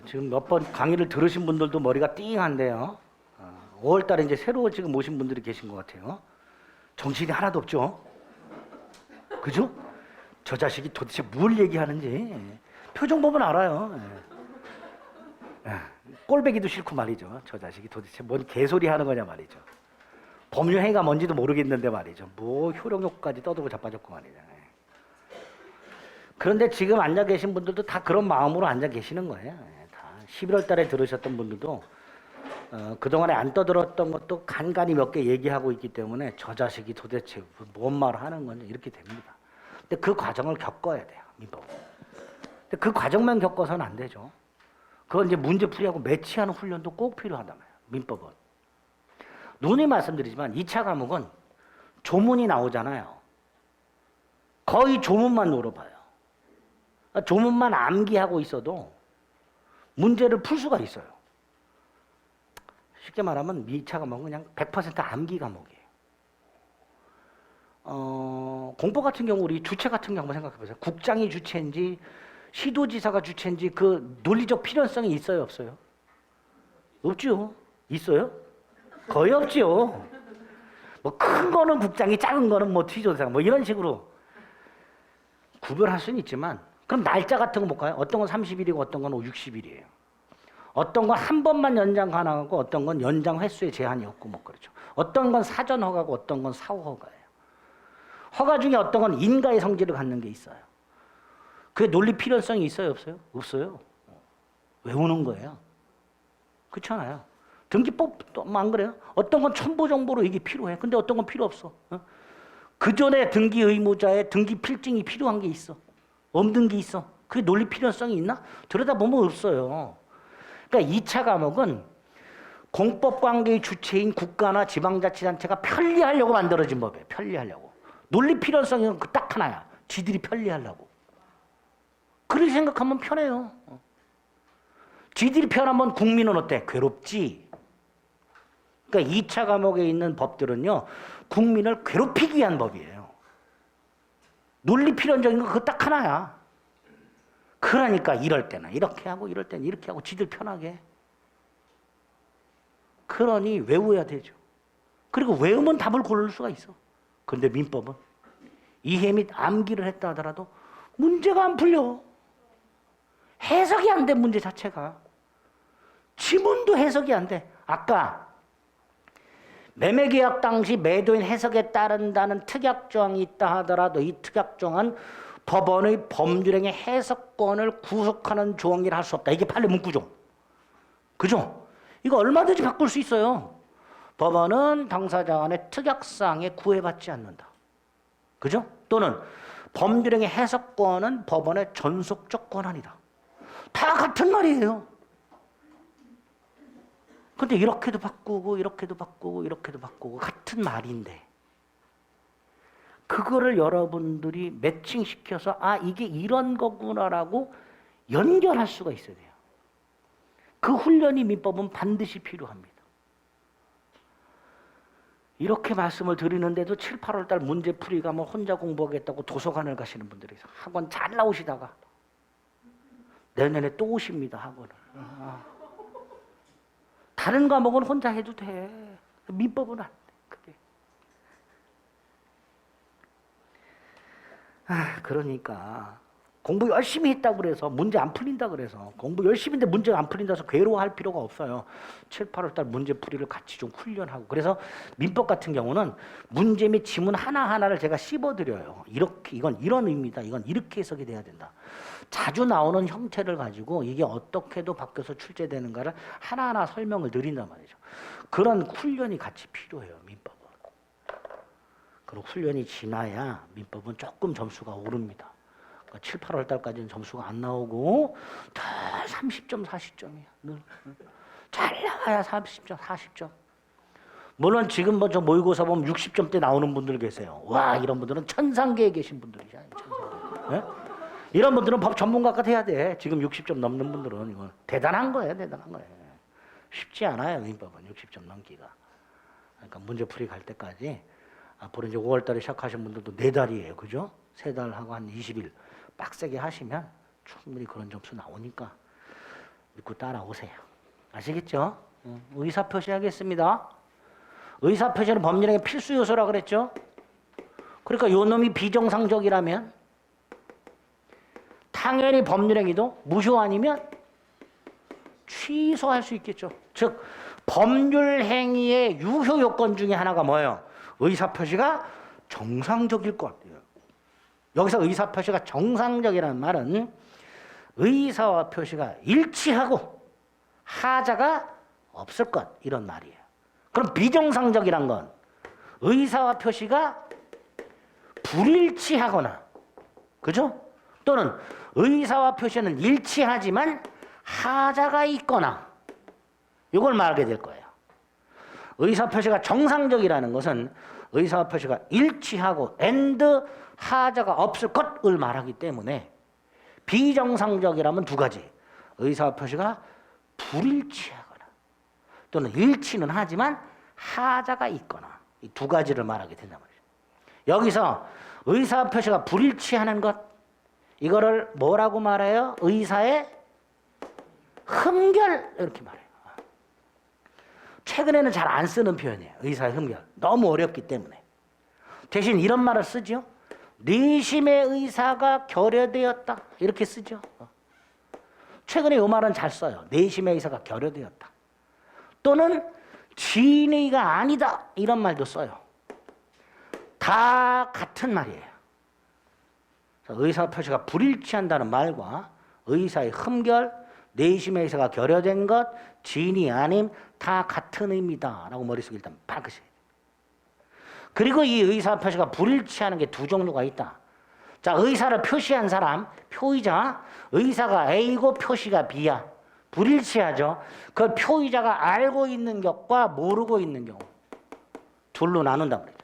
지금 몇 번 강의를 들으신 분들도 머리가 띵한데요. 5월 달에 이제 새로 지금 오신 분들이 계신 것 같아요. 정신이 하나도 없죠? 그죠? 저 자식이 도대체 뭘 얘기하는지 표정 보면 알아요. 꼴배기도 싫고 말이죠. 저 자식이 도대체 뭔 개소리 하는 거냐 말이죠. 법률행위가 뭔지도 모르겠는데 말이죠. 뭐 효력욕까지 떠들고 자빠졌고 말이죠. 그런데 지금 앉아 계신 분들도 다 그런 마음으로 앉아 계시는 거예요. 다 11월 달에 들으셨던 분들도 그동안에 안 떠들었던 것도 간간히 몇 개 얘기하고 있기 때문에 저 자식이 도대체 뭔 말을 하는 건지 이렇게 됩니다. 근데 그 과정을 겪어야 돼요. 민법은. 근데 그 과정만 겪어서는 안 되죠. 그건 이제 문제풀이하고 매치하는 훈련도 꼭 필요하단 말이에요. 민법은. 누누이 말씀드리지만 2차 과목은 조문이 나오잖아요. 거의 조문만 물어봐요. 조문만 암기하고 있어도 문제를 풀 수가 있어요. 쉽게 말하면 2차 과목은 그냥 100% 암기 과목이에요. 공보 같은 경우 우리 주체 같은 경우 한번 생각해 보세요. 국장이 주체인지 시도지사가 주체인지 그 논리적 필연성이 있어요, 없어요? 없죠. 있어요? 거의 없죠. 뭐 큰 거는 국장이, 작은 거는 뭐 시도지사 뭐 이런 식으로 구별할 수는 있지만 그럼 날짜 같은 거 볼까요? 어떤 건 30일이고 어떤 건 60일이에요. 어떤 건 한 번만 연장 가능하고 어떤 건 연장 횟수에 제한이 없고 뭐 그렇죠. 어떤 건 사전 허가고 어떤 건 사후 허가예요. 허가 중에 어떤 건 인가의 성질을 갖는 게 있어요. 그게 논리 필연성이 있어요, 없어요? 없어요. 외우는 거예요. 그렇잖아요. 등기법도 안 그래요? 어떤 건 첨부 정보로 이게 필요해. 근데 어떤 건 필요 없어. 그 전에 등기 의무자의 등기 필증이 필요한 게 있어. 없는 게 있어. 그게 논리 필연성이 있나? 들여다보면 없어요. 그러니까 2차 과목은 공법 관계의 주체인 국가나 지방자치단체가 편리하려고 만들어진 법이에요. 편리하려고. 논리 필연성은 그 딱 하나야. 지들이 편리하려고. 그렇게 생각하면 편해요. 지들이 편하면 국민은 어때? 괴롭지. 그러니까 2차 과목에 있는 법들은요. 국민을 괴롭히기 위한 법이에요. 논리 필연적인 거 그거 딱 하나야. 그러니까 이럴 때는 이렇게 하고 이럴 때는 이렇게 하고 지들 편하게. 그러니 외워야 되죠. 그리고 외우면 답을 고를 수가 있어. 그런데 민법은 이해 및 암기를 했다 하더라도 문제가 안 풀려. 해석이 안 돼, 문제 자체가. 지문도 해석이 안 돼. 아까 매매계약 당시 매도인 해석에 따른다는 특약조항이 있다 하더라도 이 특약조항은 법원의 법률행위 해석권을 구속하는 조항이라 할 수 없다. 이게 판례 문구죠. 그죠? 이거 얼마든지 바꿀 수 있어요. 법원은 당사자 간의 특약사항에 구애받지 않는다. 그죠? 또는 법률행위 해석권은 법원의 전속적 권한이다. 다 같은 말이에요. 근데 이렇게도 바꾸고 이렇게도 바꾸고 이렇게도 바꾸고 같은 말인데 그거를 여러분들이 매칭시켜서 아 이게 이런 거구나라고 연결할 수가 있어야 돼요. 그 훈련이 민법은 반드시 필요합니다. 이렇게 말씀을 드리는데도 7, 8월 달 문제풀이가 뭐 혼자 공부하겠다고 도서관을 가시는 분들이 있어요. 학원 잘 나오시다가 내년에 또 오십니다, 학원을. 다른 과목은 혼자 해도 돼. 민법은 안 돼, 그게. 그러니까 공부 열심히 했다고 그래서 문제 안 풀린다 그래서 공부 열심히 했는데 문제가 안 풀린다 해서 괴로워할 필요가 없어요. 7, 8월 달 문제풀이를 같이 좀 훈련하고 그래서 민법 같은 경우는 문제 및 지문 하나하나를 제가 씹어드려요. 이렇게 이건 이런 의미다. 이건 이렇게 해석이 돼야 된다. 자주 나오는 형태를 가지고 이게 어떻게도 바뀌어서 출제되는가를 하나하나 설명을 드린단 말이죠. 그런 훈련이 같이 필요해요. 민법은. 그런 훈련이 지나야 민법은 조금 점수가 오릅니다. 7, 8월 달까지는 점수가 안 나오고 다 30점, 40점이야. 늘. 잘 나와야 30점, 40점. 물론 지금 뭐 저 모의고사 보면 60점대 나오는 분들 계세요. 와 이런 분들은 천상계에 계신 분들이잖아요. 천상계. 네? 이런 분들은 법 전문가가 돼야 돼. 지금 60점 넘는 분들은 이건 대단한 거예요. 대단한 거예요. 쉽지 않아요. 민법은 60점 넘기가. 그러니까 문제풀이 갈 때까지 앞으로 이제 5월 달에 시작하신 분들도 4달이에요. 그죠? 3달하고 한 20일 빡세게 하시면 충분히 그런 점수 나오니까 듣고 따라오세요. 아시겠죠? 의사표시 하겠습니다. 의사표시는 법률행위 필수 요소라 그랬죠? 그러니까 요 놈이 비정상적이라면 당연히 법률행위도 무효 아니면 취소할 수 있겠죠. 즉 법률행위의 유효 요건 중에 하나가 뭐예요? 의사표시가 정상적일 것. 여기서 의사표시가 정상적이라는 말은 의사와 표시가 일치하고 하자가 없을 것 이런 말이에요. 그럼 비정상적이란 건 의사와 표시가 불일치하거나, 그죠? 또는 의사와 표시는 일치하지만 하자가 있거나, 이걸 말하게 될 거예요. 의사 표시가 정상적이라는 것은 의사와 표시가 일치하고 and 하자가 없을 것을 말하기 때문에, 비정상적이라면 두 가지, 의사와 표시가 불일치하거나 또는 일치는 하지만 하자가 있거나, 이 두 가지를 말하게 된단 말이죠. 여기서 의사 표시가 불일치하는 것, 이거를 뭐라고 말해요? 의사의 흠결, 이렇게 말해요. 최근에는 잘 안 쓰는 표현이에요. 의사의 흠결. 너무 어렵기 때문에. 대신 이런 말을 쓰죠. 내심의 의사가 결여되었다, 이렇게 쓰죠. 최근에 이 말은 잘 써요. 내심의 의사가 결여되었다. 또는 진의가 아니다, 이런 말도 써요. 다 같은 말이에요. 의사 표시가 불일치한다는 말과 의사의 흠결, 내심의 의사가 결여된 것, 진이 아님, 다 같은 의미다 라고 머릿속에 일단 박으셔야 돼요. 그리고 이 의사 표시가 불일치하는 게 두 종류가 있다. 자, 의사를 표시한 사람, 표의자, 의사가 A고 표시가 B야. 불일치하죠. 그 표의자가 알고 있는 것과 모르고 있는 경우, 둘로 나눈단 말이죠.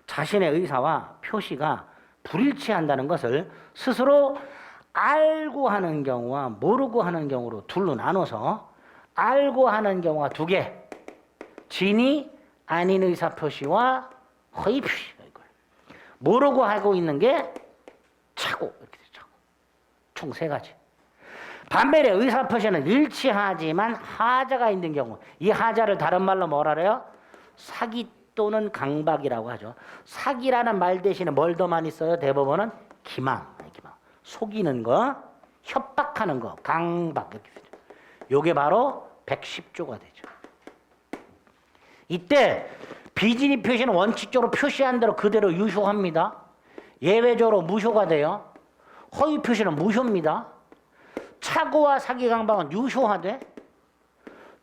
자신의 의사와 표시가 불일치한다는 것을 스스로 알고 하는 경우와 모르고 하는 경우로 둘로 나눠서, 알고 하는 경우가 두 개, 진이 아닌 의사 표시와 허위 표시, 모르고 하고 있는 게 차고, 이렇게 되죠. 총 세 가지. 반면에 의사 표시는 일치하지만 하자가 있는 경우, 이 하자를 다른 말로 뭐라 그래요? 사기 또는 강박이라고 하죠. 사기라는 말 대신에 뭘 더 많이 써요? 대법원은 기망, 속이는 거, 협박하는 거, 강박, 이렇게 되죠. 요게 바로 110조가 되죠. 이때 비진이 표시는 원칙적으로 표시한 대로 그대로 유효합니다. 예외적으로 무효가 돼요. 허위 표시는 무효입니다. 착오와 사기 강박은 유효하되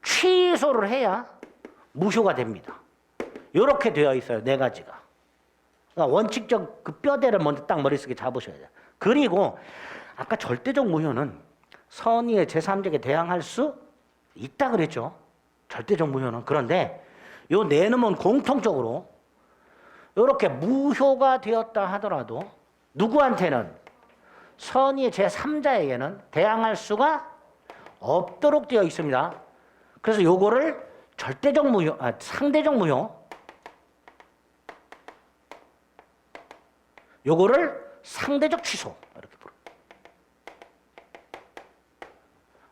취소를 해야 무효가 됩니다. 이렇게 되어 있어요. 네 가지가. 그러니까 원칙적 그 뼈대를 먼저 딱 머릿속에 잡으셔야 돼요. 그리고 아까 절대적 무효는 선의의 제3자에게 대항할 수 있다 그랬죠. 절대적 무효는. 그런데 요 네 놈은 공통적으로 이렇게 무효가 되었다 하더라도 누구한테는, 선의의 제3자에게는 대항할 수가 없도록 되어 있습니다. 그래서 요거를 절대적 무효, 상대적 무효, 요거를 상대적 취소, 이렇게 부릅니다.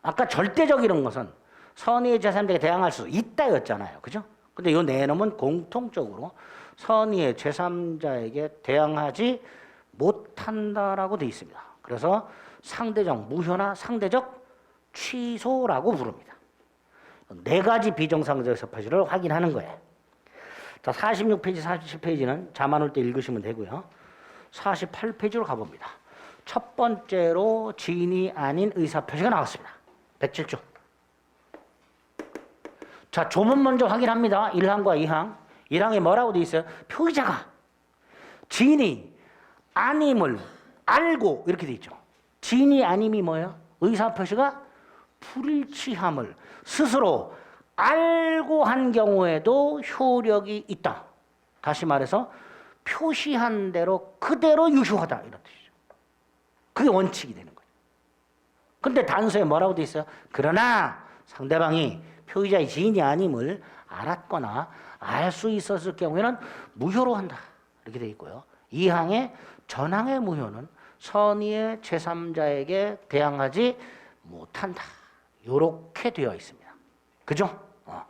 아까 절대적이라는 것은 선의의 제3자에게 대항할 수 있다였잖아요. 그죠? 근데 요 네 놈은 공통적으로 선의의 제3자에게 대항하지 못한다라고 되어 있습니다. 그래서 상대적 무효나 상대적 취소라고 부릅니다. 네 가지 비정상적 의사 표시를 확인하는 거예요. 자, 46페이지, 47페이지는 자만 올 때 읽으시면 되고요. 48페이지로 가봅니다. 첫 번째로 진이 아닌 의사 표시가 나왔습니다. 107조. 자, 조문 먼저 확인합니다. 1항과 2항. 1항에 뭐라고 되어 있어요? 표의자가 진이 아님을 알고, 이렇게 되어 있죠. 진이 아님이 뭐예요? 의사 표시가 불일치함을 스스로 알고 한 경우에도 효력이 있다. 다시 말해서 표시한 대로 그대로 유효하다, 이런 뜻이죠. 그게 원칙이 되는 거죠. 근데 단서에 뭐라고 되어 있어요? 그러나 상대방이 표의자의 지인이 아님을 알았거나 알 수 있었을 경우에는 무효로 한다, 이렇게 되어 있고요. 2항의 전항의 무효는 선의의 제3자에게 대항하지 못한다, 요렇게 되어 있습니다. 그죠?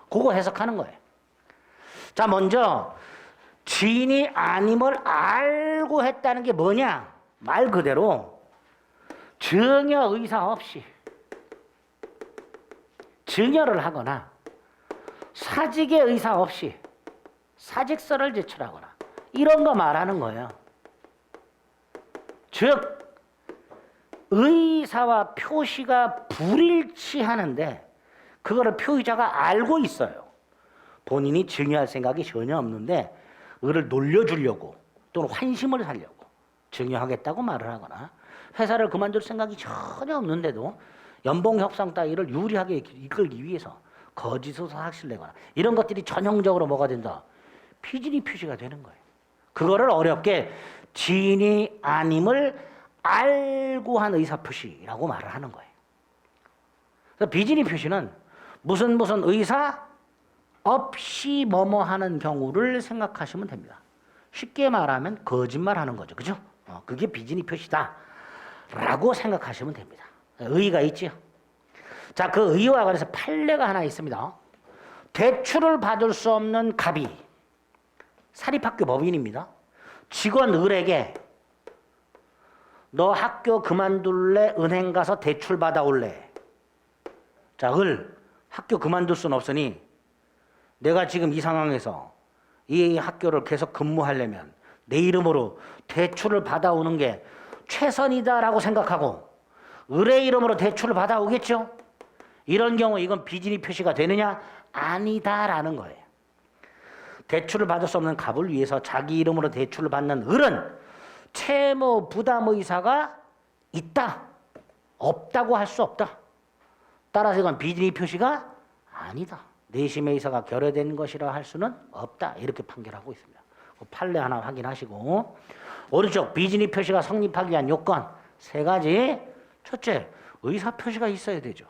그거 해석하는 거예요. 자, 먼저 지인이 아님을 알고 했다는 게 뭐냐? 말 그대로 증여 의사 없이 증여를 하거나 사직의 의사 없이 사직서를 제출하거나 이런 거 말하는 거예요. 즉 의사와 표시가 불일치하는데 그거를 표의자가 알고 있어요. 본인이 증여할 생각이 전혀 없는데 을을 놀려주려고 또는 환심을 사려고 증여하겠다고 말을 하거나 회사를 그만둘 생각이 전혀 없는데도 연봉 협상 따위를 유리하게 이끌기 위해서 거짓으로 사실을 내거나 이런 것들이 전형적으로 뭐가 된다? 비진이 표시가 되는 거예요. 그거를 어렵게 지인이 아님을 알고 한 의사표시라고 말을 하는 거예요. 그래서 비진이 표시는 무슨 의사 없이 뭐뭐 하는 경우를 생각하시면 됩니다. 쉽게 말하면 거짓말하는 거죠. 그죠? 그게 비진이 표시다 라고 생각하시면 됩니다. 의의가 있죠. 자, 그 의의와 관해서 판례가 하나 있습니다. 대출을 받을 수 없는 갑이 사립학교 법인입니다. 직원 을에게 너 학교 그만둘래? 은행 가서 대출 받아올래? 자, 을 학교 그만둘 수는 없으니 내가 지금 이 상황에서 이 학교를 계속 근무하려면 내 이름으로 대출을 받아오는 게 최선이다라고 생각하고 을의 이름으로 대출을 받아오겠죠? 이런 경우 이건 비진이 표시가 되느냐? 아니다라는 거예요. 대출을 받을 수 없는 갑을 위해서 자기 이름으로 대출을 받는 을은 채무 부담 의사가 있다, 없다고 할 수 없다. 따라서 이건 비진이 표시가 아니다. 내심의 의사가 결여된 것이라 할 수는 없다. 이렇게 판결하고 있습니다. 판례 하나 확인하시고 오른쪽 비진이 표시가 성립하기 위한 요건 세 가지. 첫째, 의사 표시가 있어야 되죠.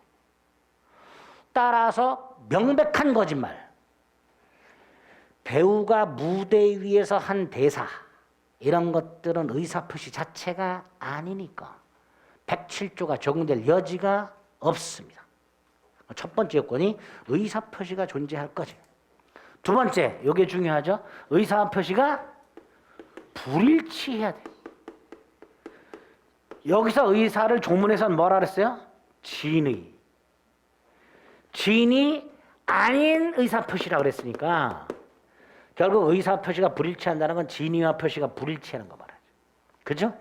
따라서 명백한 거짓말. 배우가 무대 위에서 한 대사 이런 것들은 의사표시 자체가 아니니까 107조가 적용될 여지가 없습니다. 첫 번째 요건이 의사표시가 존재할 거지. 두 번째, 이게 중요하죠. 의사표시가 불일치해야 돼. 여기서 의사를 조문에서는 뭐라 그랬어요? 진의. 진이 아닌 의사표시라고 그랬으니까 결국 의사표시가 불일치한다는 건 진의와 표시가 불일치하는 거 말하죠. 그죠?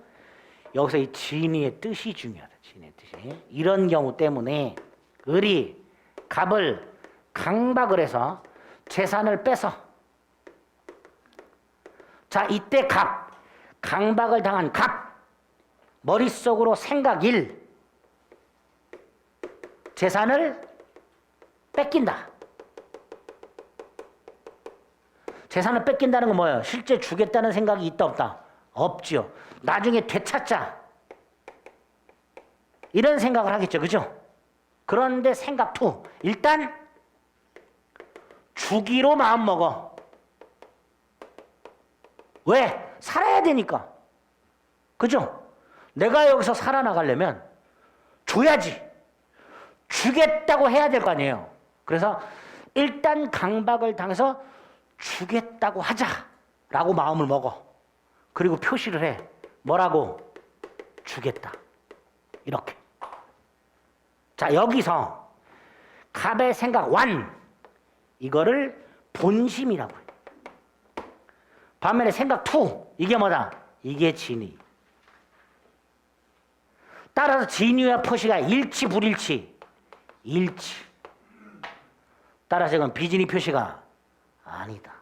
여기서 이 진의의 뜻이 중요하다. 진의의 뜻이. 이런 경우 때문에 을이 갑을 강박을 해서 재산을 빼서 자, 이때 강박을 당한 갑 머릿속으로 생각 1 재산을 뺏긴다. 재산을 뺏긴다는 건 뭐예요? 실제 주겠다는 생각이 있다 없다? 없지요. 나중에 되찾자 이런 생각을 하겠죠. 그죠? 그런데 생각 2 일단 주기로 마음먹어. 왜? 살아야 되니까. 그죠? 내가 여기서 살아나가려면 줘야지. 주겠다고 해야 될 거 아니에요. 그래서 일단 강박을 당해서 주겠다고 하자라고 마음을 먹어. 그리고 표시를 해. 뭐라고? 주겠다. 이렇게. 자, 여기서 갑의 생각 1 이거를 본심이라고 해요. 반면에 생각 2 이게 뭐다? 이게 진의. 따라서 진의와 표시가 일치 불일치? 일치. 따라서 이건 비진의 표시가 아니다.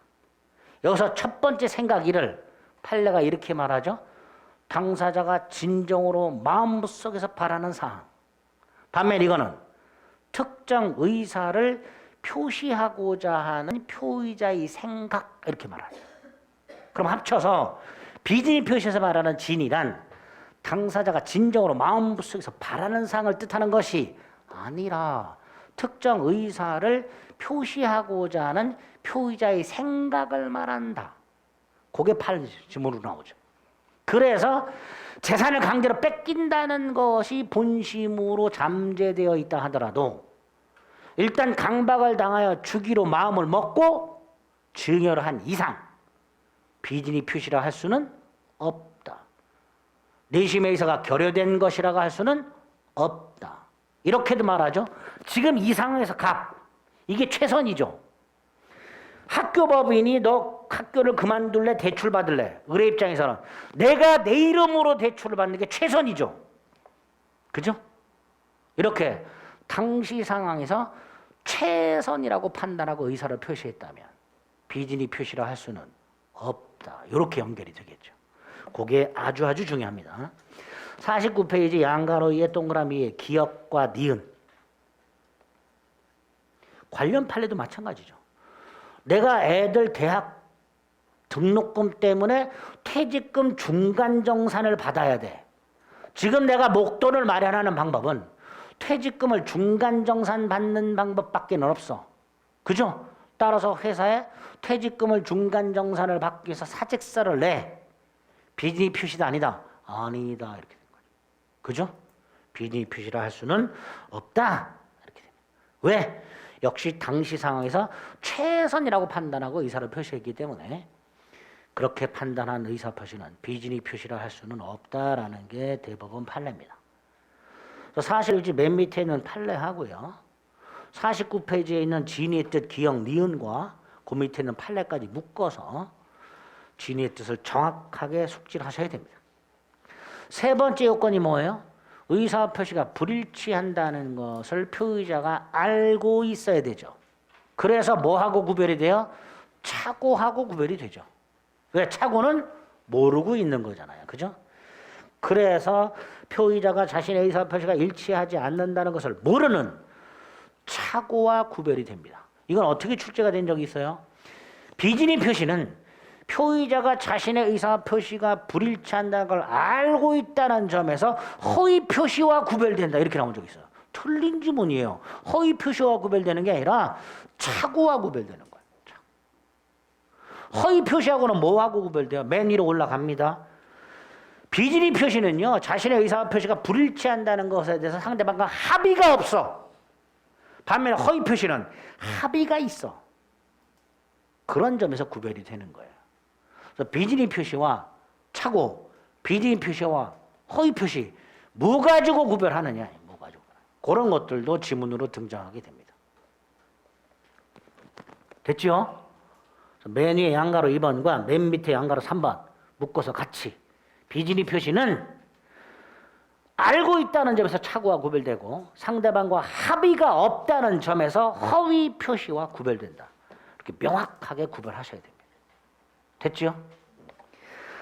여기서 첫 번째 생각 1을 판례가 이렇게 말하죠. 당사자가 진정으로 마음속에서 바라는 사항. 반면 이거는 특정 의사를 표시하고자 하는 표의자의 생각 이렇게 말하죠. 그럼 합쳐서 비진의 표시에서 말하는 진이란 당사자가 진정으로 마음속에서 바라는 사항을 뜻하는 것이 아니라 특정 의사를 표시하고자 하는 표의자의 생각을 말한다. 그게 판례지문으로 나오죠. 그래서 재산을 강제로 뺏긴다는 것이 본심으로 잠재되어 있다 하더라도 일단 강박을 당하여 주기로 마음을 먹고 증여를 한 이상 비진이 표시라 할 수는 없다. 내심의 의사가 결여된 것이라고 할 수는 없다. 이렇게도 말하죠. 지금 이 상황에서 이게 최선이죠. 학교법인이 너 학교를 그만둘래 대출 받을래? 의뢰 입장에서는 내가 내 이름으로 대출을 받는 게 최선이죠. 그죠? 이렇게 당시 상황에서 최선이라고 판단하고 의사를 표시했다면 비진이 표시라 할 수는 없다. 이렇게 연결이 되겠죠. 그게 아주 중요합니다. 49페이지 양가로 위에 동그라미 위에 기업과 니은 관련 판례도 마찬가지죠. 내가 애들 대학 등록금 때문에 퇴직금 중간정산을 받아야 돼. 지금 내가 목돈을 마련하는 방법은 퇴직금을 중간정산 받는 방법밖에 없어. 그죠? 따라서 회사에 퇴직금을 중간정산을 받기 위해서 사직서를 내. 비진이 표시도 아니다. 아니다. 이렇게 된 거죠. 그죠? 비진이 표시라 할 수는 없다. 이렇게 됩니다. 왜? 역시 당시 상황에서 최선이라고 판단하고 의사를 표시했기 때문에 그렇게 판단한 의사 표시는 비진이 표시라 할 수는 없다라는 게 대법원 판례입니다. 사실 맨 밑에 있는 판례하고요. 49페이지에 있는 진의의 뜻 기역 니은과 그 밑에 있는 판례까지 묶어서 진의의 뜻을 정확하게 숙지하셔야 됩니다. 세 번째 요건이 뭐예요? 의사 표시가 불일치한다는 것을 표의자가 알고 있어야 되죠. 그래서 뭐하고 구별이 돼요? 착오하고 구별이 되죠. 왜? 착오는 모르고 있는 거잖아요. 그죠? 그래서 표의자가 자신의 의사 표시가 일치하지 않는다는 것을 모르는 착오와 구별이 됩니다. 이건 어떻게 출제가 된 적이 있어요? 비진의 표시는 표의자가 자신의 의사 표시가 불일치한다는 걸 알고 있다는 점에서 허위 표시와 구별된다. 이렇게 나온 적이 있어요. 틀린 지문이에요. 허위 표시와 구별되는 게 아니라 착오와 구별되는 거예요. 허위 표시하고는 뭐하고 구별돼요? 맨 위로 올라갑니다. 비진의 표시는요. 자신의 의사 표시가 불일치한다는 것에 대해서 상대방과 합의가 없어. 반면에 허위 표시는 합의가 있어. 그런 점에서 구별이 되는 거예요. 그래서 비진의 표시와 착오, 비진의 표시와 허위 표시 뭐 가지고 구별하느냐, 뭐 가지고 그런 것들도 지문으로 등장하게 됩니다. 됐죠? 맨 위에 양가로 2번과 맨 밑에 양가로 3번 묶어서 같이 비진의 표시는 알고 있다는 점에서 착오와 구별되고 상대방과 합의가 없다는 점에서 허위 표시와 구별된다. 이렇게 명확하게 구별하셔야 됩니다. 됐죠?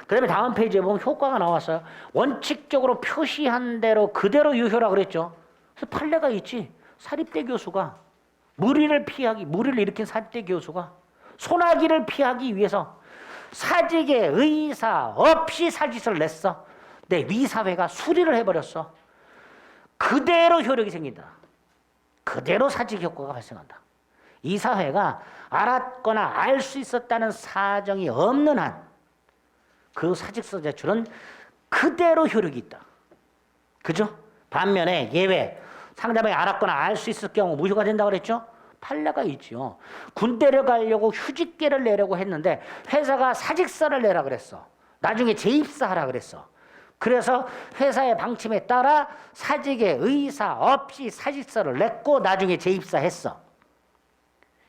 그 다음에 다음 페이지에 보면 효과가 나왔어요. 원칙적으로 표시한 대로 그대로 유효라 그랬죠. 그래서 판례가 있지. 사립대 교수가 무리를 일으킨 사립대 교수가 소나기를 피하기 위해서 사직의 의사 없이 사직서를 냈어. 내 위사회가 수리를 해버렸어. 그대로 효력이 생긴다. 그대로 사직 효과가 발생한다. 이사회가 알았거나 알 수 있었다는 사정이 없는 한 그 사직서 제출은 그대로 효력이 있다. 그죠? 반면에 예외, 상대방이 알았거나 알 수 있을 경우 무효가 된다고 그랬죠? 판례가 있죠. 군대를 가려고 휴직계를 내려고 했는데 회사가 사직서를 내라 그랬어. 나중에 재입사하라 그랬어. 그래서 회사의 방침에 따라 사직의 의사 없이 사직서를 냈고 나중에 재입사했어.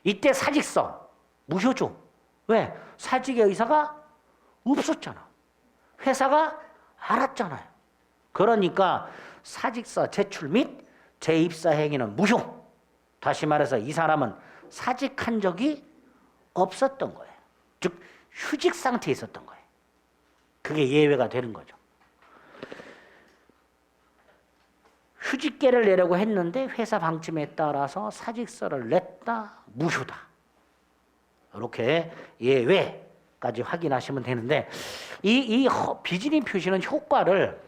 이때 사직서 무효죠. 왜? 사직의 의사가 없었잖아. 회사가 알았잖아요. 그러니까 사직서 제출 및 재입사 행위는 무효. 다시 말해서 이 사람은 사직한 적이 없었던 거예요. 즉 휴직 상태에 있었던 거예요. 그게 예외가 되는 거죠. 휴직계를 내려고 했는데 회사 방침에 따라서 사직서를 냈다. 무효다. 이렇게 예외까지 확인하시면 되는데 이 비진의 표시는 효과를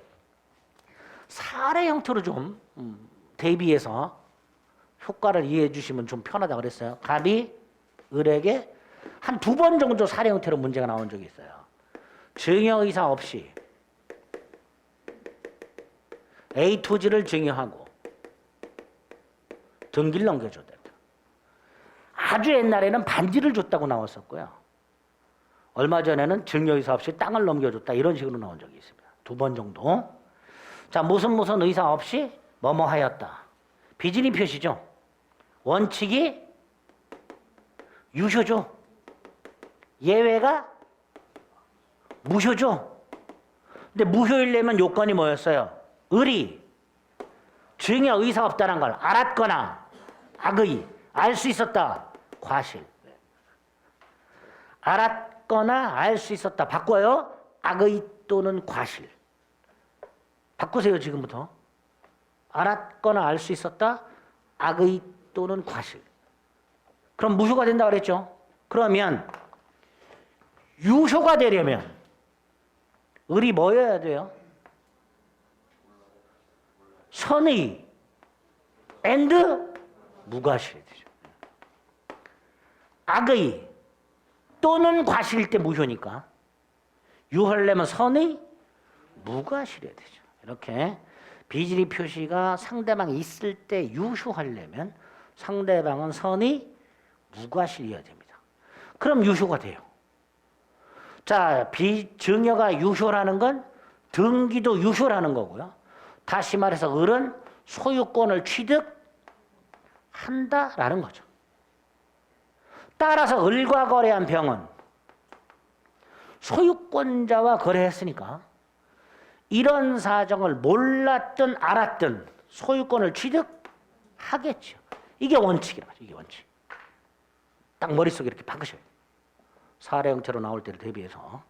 사례 형태로 좀 대비해서 효과를 이해해 주시면 좀 편하다고 그랬어요. 갑이 을에게 한 2번 정도 사례 형태로 문제가 나온 적이 있어요. 증여의사 없이 A 토지를 증여하고 등기를 넘겨줬다. 아주 옛날에는 반지를 줬다고 나왔었고요. 얼마 전에는 증여의사 없이 땅을 넘겨줬다 이런 식으로 나온 적이 있습니다. 2번 정도. 자, 무슨 의사 없이 뭐뭐 하였다. 비진이 표시죠. 원칙이 유효죠. 예외가 무효죠. 근데 무효이려면 요건이 뭐였어요? 의리. 증여 의사 없다는 걸 알았거나 악의. 알 수 있었다. 과실. 알았거나 알 수 있었다. 바꿔요. 악의 또는 과실. 바꾸세요. 지금부터. 알았거나 알 수 있었다. 악의 또는 과실. 그럼 무효가 된다 그랬죠. 그러면 유효가 되려면 을이 뭐여야 돼요? 선의 and 무과실이 되죠. 악의 또는 과실일 때 무효니까 유효하려면 선의 무과실해야 되죠. 이렇게 비진이 표시가 상대방이 있을 때 유효하려면 상대방은 선의 무과실이어야 됩니다. 그럼 유효가 돼요. 자, 비증여가 유효라는 건 등기도 유효라는 거고요. 다시 말해서 을은 소유권을 취득한다라는 거죠. 따라서 을과 거래한 병은 소유권자와 거래했으니까 이런 사정을 몰랐든 알았든 소유권을 취득하겠죠. 이게 원칙이라고 하죠. 이게 원칙. 딱 머릿속에 이렇게 박으셔요. 사례 형태로 나올 때를 대비해서.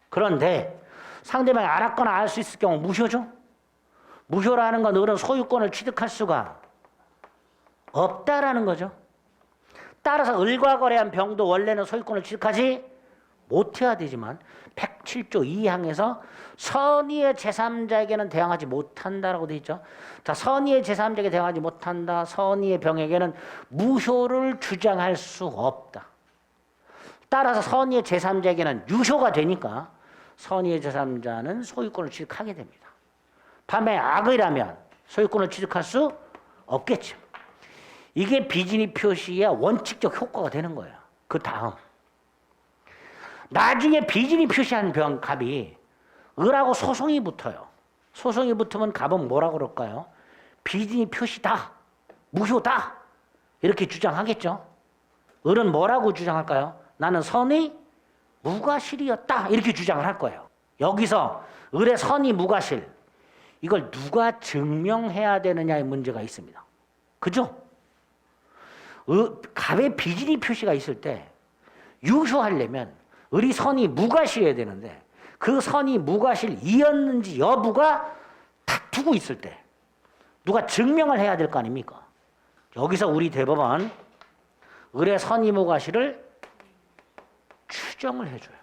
그런데 상대방이 알았거나 알 수 있을 경우 무효죠. 무효라는 건 을은 소유권을 취득할 수가 없다라는 거죠. 따라서 을과 거래한 병도 원래는 소유권을 취득하지 못해야 되지만 107조 2항에서 선의의 제3자에게는 대항하지 못한다라고 되어 있죠. 자, 선의의 제3자에게 대항하지 못한다. 선의의 병에게는 무효를 주장할 수 없다. 따라서 선의의 제3자에게는 유효가 되니까 선의의 제3자는 소유권을 취득하게 됩니다. 반면에 악의라면 소유권을 취득할 수 없겠죠. 이게 비진이 표시의 원칙적 효과가 되는 거예요. 그 다음 나중에 비진이 표시한 값이 을하고 소송이 붙어요. 소송이 붙으면 값은 뭐라고 그럴까요? 비진이 표시다. 무효다. 이렇게 주장하겠죠. 을은 뭐라고 주장할까요? 나는 선의 무과실이었다. 이렇게 주장을 할 거예요. 여기서 을의 선의 무과실 이걸 누가 증명해야 되느냐의 문제가 있습니다. 그죠? 갑의 비진이 표시가 있을 때 유효하려면 을이 선이 무과실이어야 되는데 그 선이 무과실이었는지 여부가 다투고 있을 때 누가 증명을 해야 될 거 아닙니까? 여기서 우리 대법원 을의 선이 무과실을 추정을 해줘요.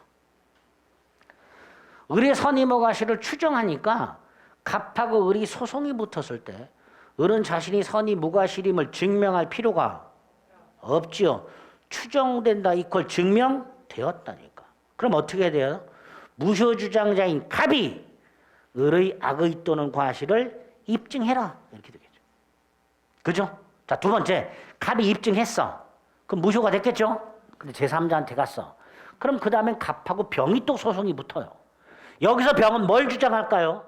을의 선이 무과실을 추정하니까 갑하고 을이 소송이 붙었을 때 을은 자신이 선이 무과실임을 증명할 필요가 없지요. 추정된다 이퀄 증명되었다니까. 그럼 어떻게 돼요? 무효주장자인 갑이 을의 악의 또는 과실을 입증해라. 이렇게 되겠죠. 그죠? 자, 두 번째. 갑이 입증했어. 그럼 무효가 됐겠죠? 근데 제3자한테 갔어. 그럼 그 다음엔 갑하고 병이 또 소송이 붙어요. 여기서 병은 뭘 주장할까요?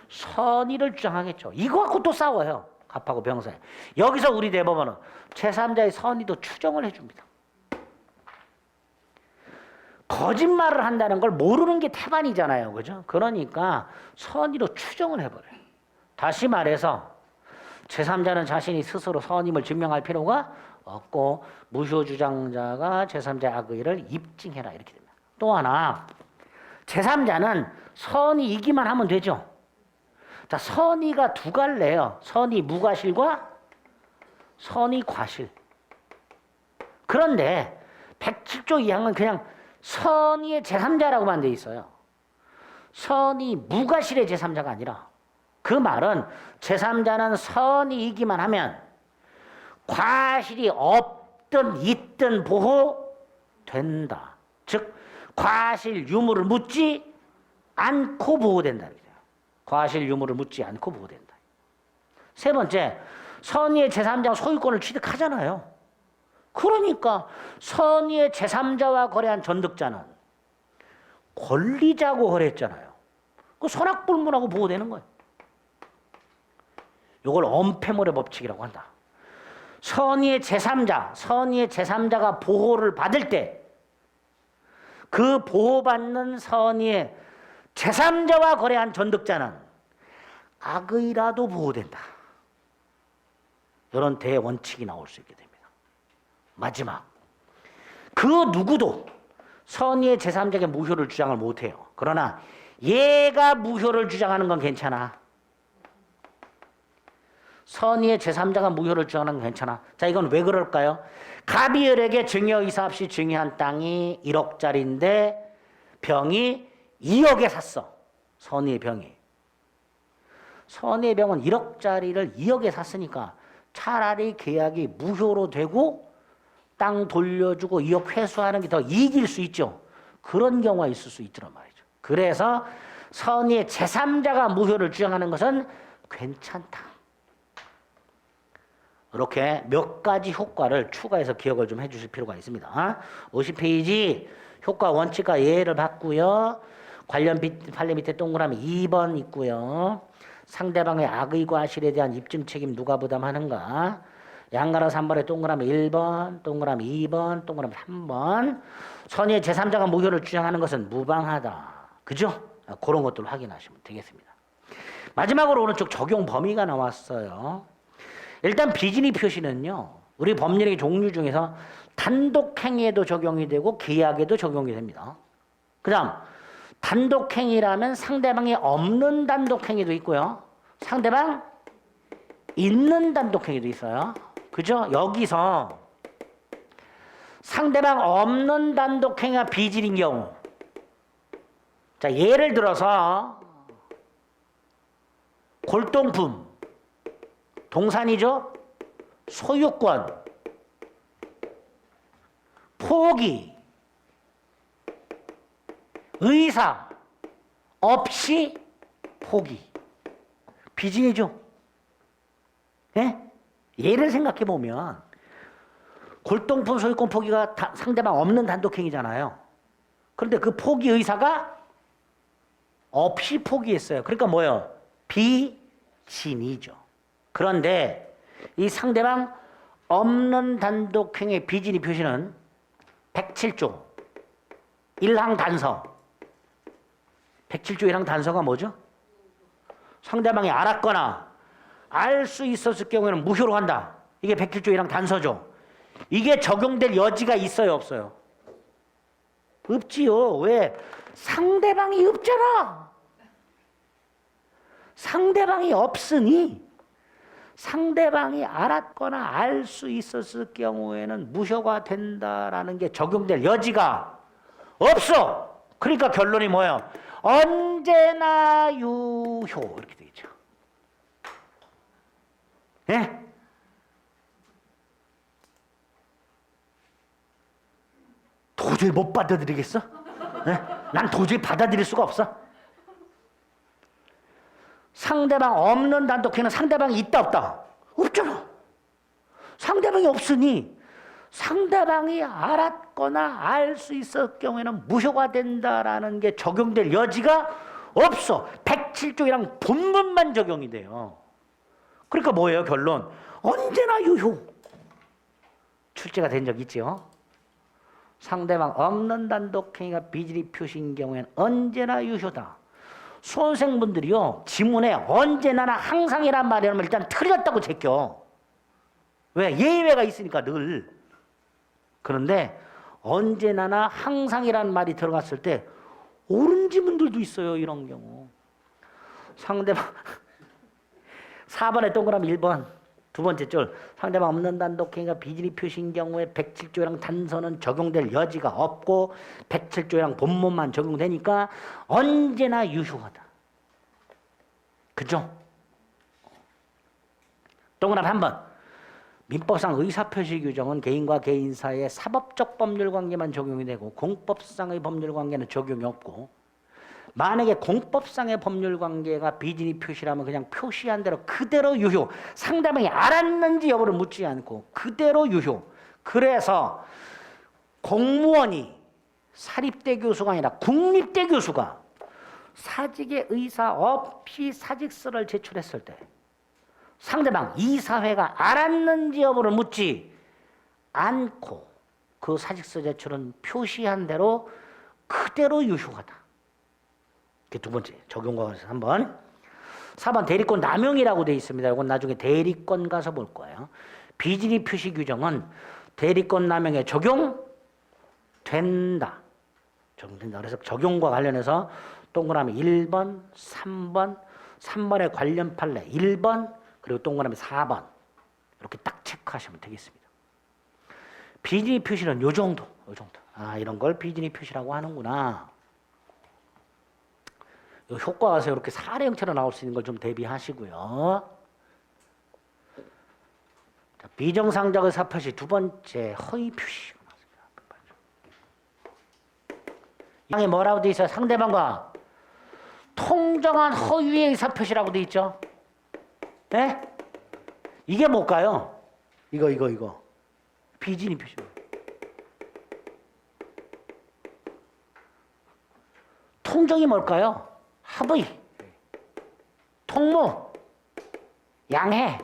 선의를 주장하겠죠. 이거 갖고 또 싸워요. 갑하고 병 사이. 여기서 우리 대법원은 제3자의 선의도 추정을 해줍니다. 거짓말을 한다는 걸 모르는 게 태반이잖아요. 그죠? 그러니까 선의로 추정을 해버려요. 다시 말해서 제3자는 자신이 스스로 선임을 증명할 필요가 없고 무효주장자가 제3자의 악의를 입증해라. 이렇게 됩니다. 또 하나 제3자는 선의이기만 하면 되죠. 자, 선의가 두 갈래요. 선의 무과실과 선의 과실. 그런데 107조 2항은 그냥 선의의 제3자라고만 돼 있어요. 선의 무과실의 제3자가 아니라 그 말은 제3자는 선의이기만 하면 과실이 없든 있든 보호된다. 즉 과실 유무를 묻지 않고 보호된다. 과실 유무를 묻지 않고 보호된다. 세 번째, 선의의 제3자 소유권을 취득하잖아요. 그러니까 선의의 제3자와 거래한 전득자는 권리자하고 거래했잖아요. 그 선악불문하고 보호되는 거예요. 이걸 엄폐물의 법칙이라고 한다. 선의의 제3자가 보호를 받을 때 그 보호받는 선의의 제3자와 거래한 전득자는 악의라도 보호된다. 이런 대원칙이 나올 수 있게 됩니다. 마지막, 그 누구도 선의의 제3자에게 무효를 주장을 못해요. 그러나 얘가 무효를 주장하는 건 괜찮아. 선의의 제3자가 무효를 주장하는 건 괜찮아. 자, 이건 왜 그럴까요? 갑이을에게 증여이사 없이 증여한 땅이 1억짜리인데 병이 2억에 샀어. 선의의 병이. 선의의 병은 1억짜리를 2억에 샀으니까 차라리 계약이 무효로 되고 땅 돌려주고 2억 회수하는 게 더 이익일 수 있죠. 그런 경우가 있을 수 있더란 말이죠. 그래서 선의의 제3자가 무효를 주장하는 것은 괜찮다. 이렇게 몇 가지 효과를 추가해서 기억을 좀 해주실 필요가 있습니다. 50페이지 효과 원칙과 예를 봤고요. 관련 판례 밑에 동그라미 2번 있고요. 상대방의 악의 과실에 대한 입증 책임 누가 부담하는가. 양가로 3번에 동그라미 1번, 동그라미 2번, 동그라미 3번. 선의의 제3자가 무효를 주장하는 것은 무방하다. 그죠? 그런 것들을 확인하시면 되겠습니다. 마지막으로 오른쪽 적용 범위가 나왔어요. 일단 비진의 표시는요, 우리 법률의 종류 중에서 단독행위에도 적용이 되고 계약에도 적용이 됩니다. 그 다음 단독행위라면 상대방이 없는 단독행위도 있고요, 상대방 있는 단독행위도 있어요. 그죠? 여기서 상대방 없는 단독행위가 비진인 경우, 자, 예를 들어서 골동품, 동산이죠? 소유권, 포기, 의사 없이 포기. 비진이죠? 예? 예를 생각해 보면 골동품 소유권 포기가 상대방 없는 단독행위잖아요. 그런데 그 포기 의사가 없이 포기했어요. 그러니까 뭐예요? 비진이죠. 그런데 이 상대방 없는 단독행위의 비진의 표시는 107조 1항 단서. 107조 1항 단서가 뭐죠? 상대방이 알았거나 알 수 있었을 경우에는 무효로 한다. 이게 107조 1항 단서죠. 이게 적용될 여지가 있어요, 없어요? 없지요. 왜? 상대방이 없잖아. 상대방이 없으니 상대방이 알았거나 알 수 있었을 경우에는 무효가 된다라는 게 적용될 여지가 없어. 그러니까 결론이 뭐예요? 언제나 유효. 이렇게 되겠죠. 예? 도저히 못 받아들이겠어? 예? 난 도저히 받아들일 수가 없어. 상대방 없는 단독행위는 상대방이 있다 없다? 없잖아. 상대방이 없으니 상대방이 알았거나 알 수 있을 경우에는 무효가 된다라는 게 적용될 여지가 없어. 107조이랑 본문만 적용이 돼요. 그러니까 뭐예요, 결론? 언제나 유효. 출제가 된 적 있죠. 상대방 없는 단독행위가 비진의 표시인 경우에는 언제나 유효다. 수험생분들이요, 지문에 언제나나 항상이란 말이 하면 일단 틀렸다고 제껴. 왜? 예외가 있으니까 늘. 그런데 언제나나 항상이란 말이 들어갔을 때 옳은 지문들도 있어요, 이런 경우. 상대방 4번에 동그라미 1번 두 번째 줄, 상대방 없는 단독행위가 비진의 표시인 경우에 107조랑 단서는 적용될 여지가 없고 107조랑 본문만 적용되니까 언제나 유효하다. 그죠? 동그라미 3번. 민법상 의사표시 규정은 개인과 개인 사이의 사법적 법률 관계만 적용이 되고 공법상의 법률 관계는 적용이 없고, 만약에 공법상의 법률 관계가 비진의 표시라면 그냥 표시한 대로 그대로 유효. 상대방이 알았는지 여부를 묻지 않고 그대로 유효. 그래서 공무원이 사립대 교수가 아니라 국립대 교수가 사직의 의사 없이 사직서를 제출했을 때 상대방 이사회가 알았는지 여부를 묻지 않고 그 사직서 제출은 표시한 대로 그대로 유효하다. 이게 두 번째 적용과 관련해서 3번. 4번 대리권 남용이라고 되어 있습니다. 이건 나중에 대리권 가서 볼 거예요. 비진위 표시 규정은 대리권 남용에 적용된다. 적용된다. 그래서 적용과 관련해서 동그라미 1번, 3번, 3번의 관련 판례 1번, 그리고 동그라미 4번 이렇게 딱 체크하시면 되겠습니다. 비진위 표시는 요 정도. 아, 이런 걸 비진위 표시라고 하는구나. 효과가 이렇게 사례 형태로 나올 수 있는 걸 좀 대비하시고요. 자, 비정상적 의사 표시 두 번째 허위 표시. 이 항에 뭐라고 돼 있어요? 상대방과 통정한 허위의 의사 표시라고 돼 있죠. 네? 이게 뭘까요? 이거. 비진위 표시. 통정이 뭘까요? 합의, 통모, 양해.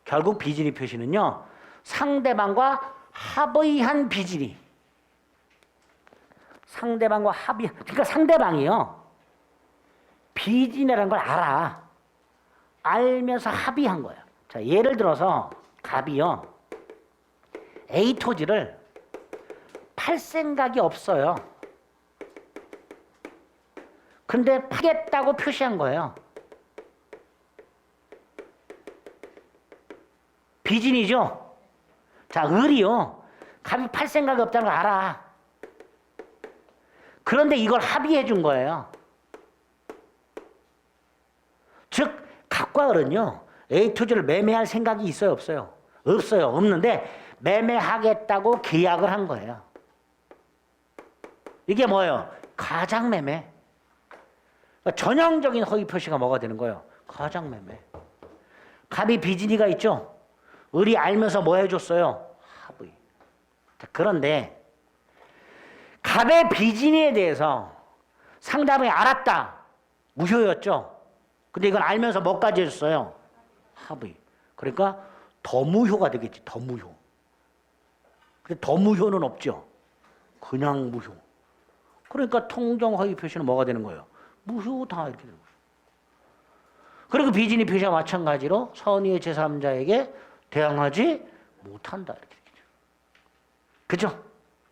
결국 비진위 표시는요, 상대방과 합의한 비진위. 상대방과 합의, 그러니까 상대방이요, 비진위라는 걸 알아. 알면서 합의한 거예요. 자, 예를 들어서 갑이요, A 토지를 팔 생각이 없어요. 근데 파겠다고 표시한 거예요. 비진이죠? 자, 을이요. 갑이 팔 생각이 없다는 걸 알아. 그런데 이걸 합의해 준 거예요. 즉, 갑과 을은요, A 토지를 매매할 생각이 있어요, 없어요? 없어요. 없는데 매매하겠다고 계약을 한 거예요. 이게 뭐예요? 가장매매. 전형적인 허위 표시가 뭐가 되는 거예요? 가장매매. 갑이 비진이가 있죠? 을이 알면서 뭐 해줬어요? 합의. 그런데 갑의 비진이에 대해서 상대방이 알았다. 무효였죠? 근데 이건 알면서 뭐까지 해줬어요? 합의. 그러니까 더 무효가 되겠지. 더 무효. 근데 더 무효는 없죠. 그냥 무효. 그러니까 통정 허위 표시는 뭐가 되는 거예요? 무효다 이렇게 되는 거예요. 그리고 비진위 표시와 마찬가지로 선의의 제3자에게 대항하지 못한다 이렇게 되죠. 그죠?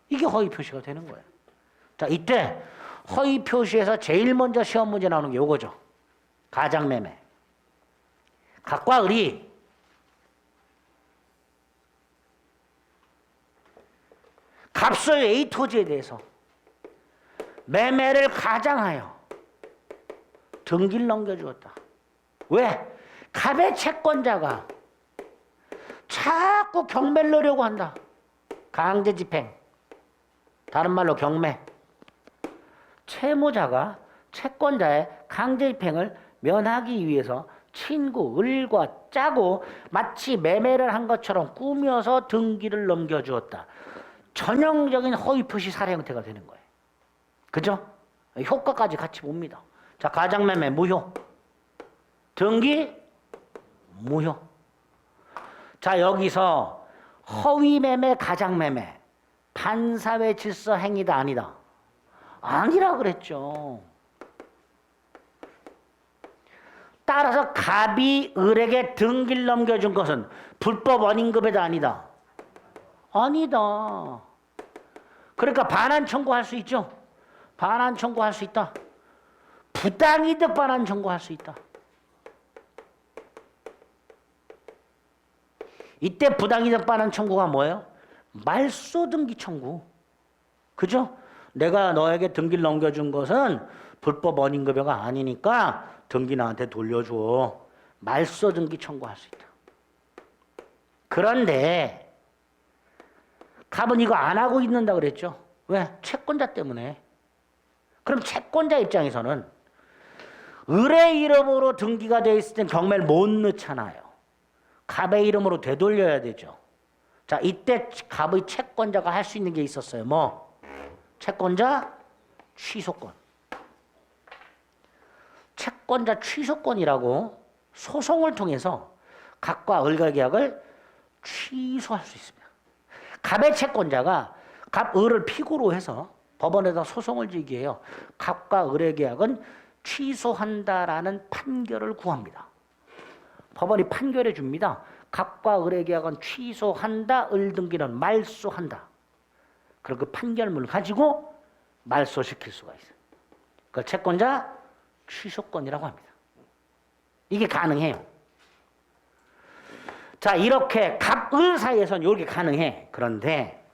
이게 허위 표시가 되는 거예요. 자, 이때 허위 표시에서 제일 먼저 시험 문제 나오는 게 요거죠. 가장매매. 갑과 을이 갑소유 A 토지에 대해서 매매를 가장하여 등기를 넘겨주었다. 왜? 갑의 채권자가 자꾸 경매를 넣으려고 한다. 강제집행. 다른 말로 경매. 채무자가 채권자의 강제집행을 면하기 위해서 친구 을과 짜고 마치 매매를 한 것처럼 꾸며서 등기를 넘겨주었다. 전형적인 허위 표시 사례 형태가 되는 거예요. 그죠? 효과까지 같이 봅니다. 자, 가장매매 무효. 등기 무효. 자, 여기서 허위매매, 가장매매 반사회 질서 행위다 아니다? 아니라 그랬죠. 따라서 갑이 을에게 등기를 넘겨준 것은 불법 원인급여다 아니다? 아니다. 그러니까 반환 청구할 수 있죠. 반환 청구할 수 있다. 부당이득 반환 청구할 수 있다. 이때 부당이득 반환 청구가 뭐예요? 말소 등기 청구. 그죠? 내가 너에게 등기를 넘겨준 것은 불법 원인급여가 아니니까 등기 나한테 돌려줘. 말소 등기 청구할 수 있다. 그런데 갑은 이거 안 하고 있는다 그랬죠? 왜? 채권자 때문에. 그럼 채권자 입장에서는 을의 이름으로 등기가 되어 있을 땐 경매를 못 넣잖아요. 갑의 이름으로 되돌려야 되죠. 자, 이때 갑의 채권자가 할 수 있는 게 있었어요. 뭐? 채권자 취소권. 채권자 취소권이라고 소송을 통해서 갑과 을의 계약을 취소할 수 있습니다. 갑의 채권자가 갑, 을을 피고로 해서 법원에다 소송을 제기해요. 갑과 을의 계약은 취소한다라는 판결을 구합니다. 법원이 판결해 줍니다. 갑과 을의 계약은 취소한다, 을 등기는 말소한다. 그럼 그 판결문을 가지고 말소시킬 수가 있어요. 그걸 채권자 취소권이라고 합니다. 이게 가능해요. 자, 이렇게 갑, 을 사이에서는 이렇게 가능해. 그런데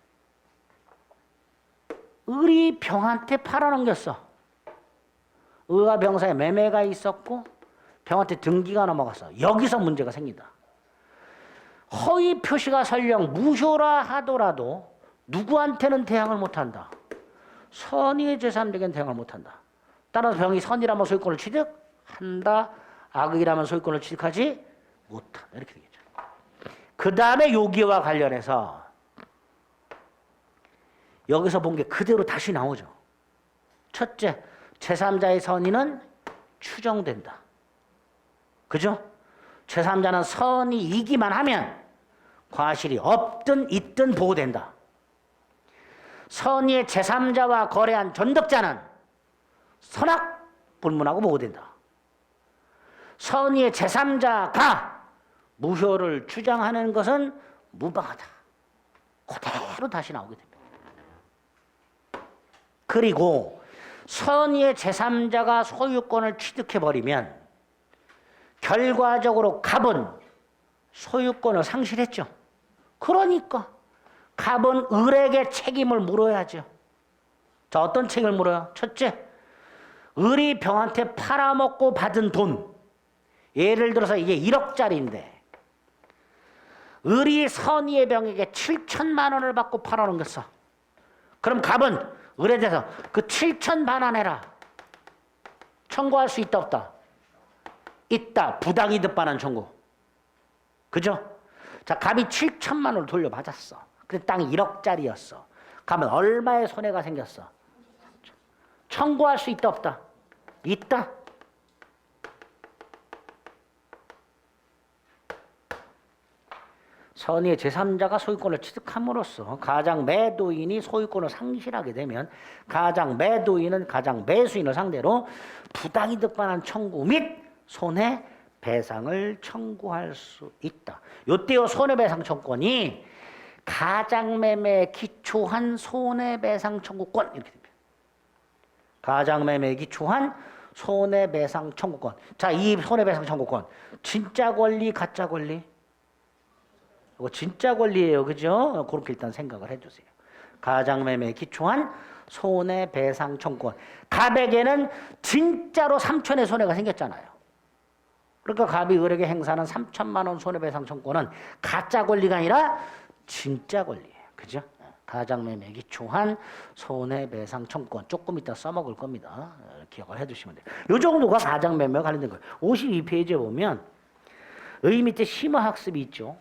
을이 병한테 팔아넘겼어. 을과 병 사이에 매매가 있었고 병한테 등기가 넘어갔어. 여기서 문제가 생긴다. 허위 표시가 설령 무효라 하더라도 누구한테는 대항을 못한다. 선의의 제3자에게는 대항을 못한다. 따라서 병이 선이라면 소유권을 취득한다. 악의라면 소유권을 취득하지 못한다. 이렇게 되겠죠. 그 다음에 요기와 관련해서 여기서 본 게 그대로 다시 나오죠. 첫째, 제3자의 선의는 추정된다. 그죠? 제3자는 선의이기만 하면 과실이 없든 있든 보호된다. 선의의 제3자와 거래한 전덕자는 선악 불문하고 보호된다. 선의의 제3자가 무효를 주장하는 것은 무방하다. 그대로 다시 나오게 됩니다. 그리고 선의의 제3자가 소유권을 취득해버리면 결과적으로 갑은 소유권을 상실했죠. 그러니까 갑은 을에게 책임을 물어야죠. 자, 어떤 책임을 물어요? 첫째, 을이 병한테 팔아먹고 받은 돈. 예를 들어서 이게 1억짜리인데 을이 선의의 병에게 7천만 원을 받고 팔아넘겼어. 그럼 갑은 을에 대해서 그 7천 반환해라. 청구할 수 있다 없다? 있다. 부당이득 반환 청구. 그죠? 자, 갑이 7천만 원을 돌려받았어. 근데 땅이 1억짜리였어. 갑은 얼마의 손해가 생겼어? 청구할 수 있다 없다? 있다. 선의의 제3자가 소유권을 취득함으로써 가장 매도인이 소유권을 상실하게 되면 가장 매도인은 가장 매수인을 상대로 부당이득 반환 청구 및 손해배상을 청구할 수 있다. 요때요 손해배상 청구권이 가장매매에 기초한 손해배상 청구권 이렇게 됩니다. 가장매매에 기초한 손해배상 청구권. 자, 이 손해배상 청구권 진짜 권리 가짜 권리? 이거 진짜 권리예요. 그죠? 그렇게 일단 생각을 해주세요. 가장매매에 기초한 손해배상 청구권. 갑에게는 진짜로 3천의 손해가 생겼잖아요. 그러니까 갑이 을에게 행사하는 3천만 원 손해배상 청구권은 가짜 권리가 아니라 진짜 권리예요. 그죠? 가장매매에 기초한 손해배상 청구권. 조금 이따 써먹을 겁니다. 기억을 해두시면 돼요. 이 정도가 가장매매와 관련된 거예요. 52페이지에 보면 의 밑에 심화학습이 있죠.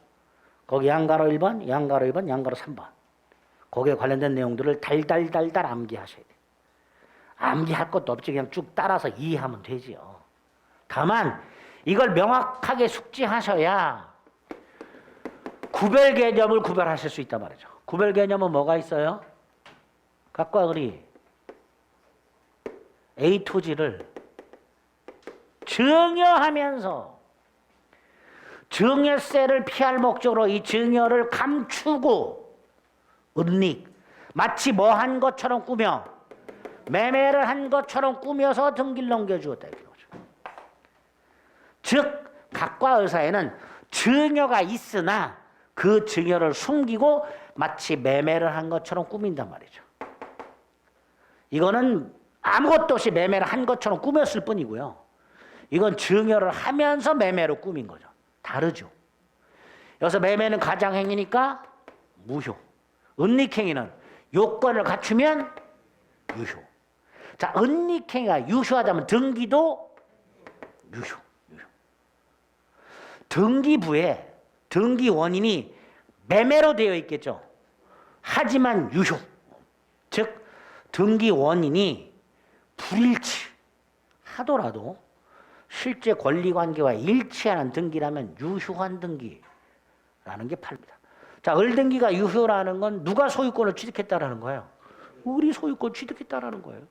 거기 양가로 1번, 양가로 2번, 양가로 3번. 거기에 관련된 내용들을 달달달달 암기하셔야 돼요. 암기할 것도 없지. 그냥 쭉 따라서 이해하면 되지요. 다만 이걸 명확하게 숙지하셔야 구별 개념을 구별하실 수 있단 말이죠. 구별 개념은 뭐가 있어요? 갑과 을이 A 토지를 증여하면서 증여세를 피할 목적으로 이 증여를 감추고 은닉, 마치 뭐 한 것처럼 꾸며 매매를 한 것처럼 꾸며서 등기를 넘겨주었다. 즉 갑과 을 사이에는 증여가 있으나 그 증여를 숨기고 마치 매매를 한 것처럼 꾸민단 말이죠. 이거는 아무것도 없이 매매를 한 것처럼 꾸몄을 뿐이고요. 이건 증여를 하면서 매매로 꾸민 거죠. 다르죠. 여기서 매매는 가장행위니까 무효. 은닉행위는 요건을 갖추면 유효. 자, 은닉행위가 유효하다면 등기도 유효. 등기부에 등기 원인이 매매로 되어 있겠죠. 하지만 유효. 즉 등기 원인이 불일치 하더라도 실제 권리관계와 일치하는 등기라면 유효한 등기라는 게 팔립니다. 자, 을등기가 유효라는 건 누가 소유권을 취득했다라는 거예요. 을이 소유권 취득했다라는 거예요.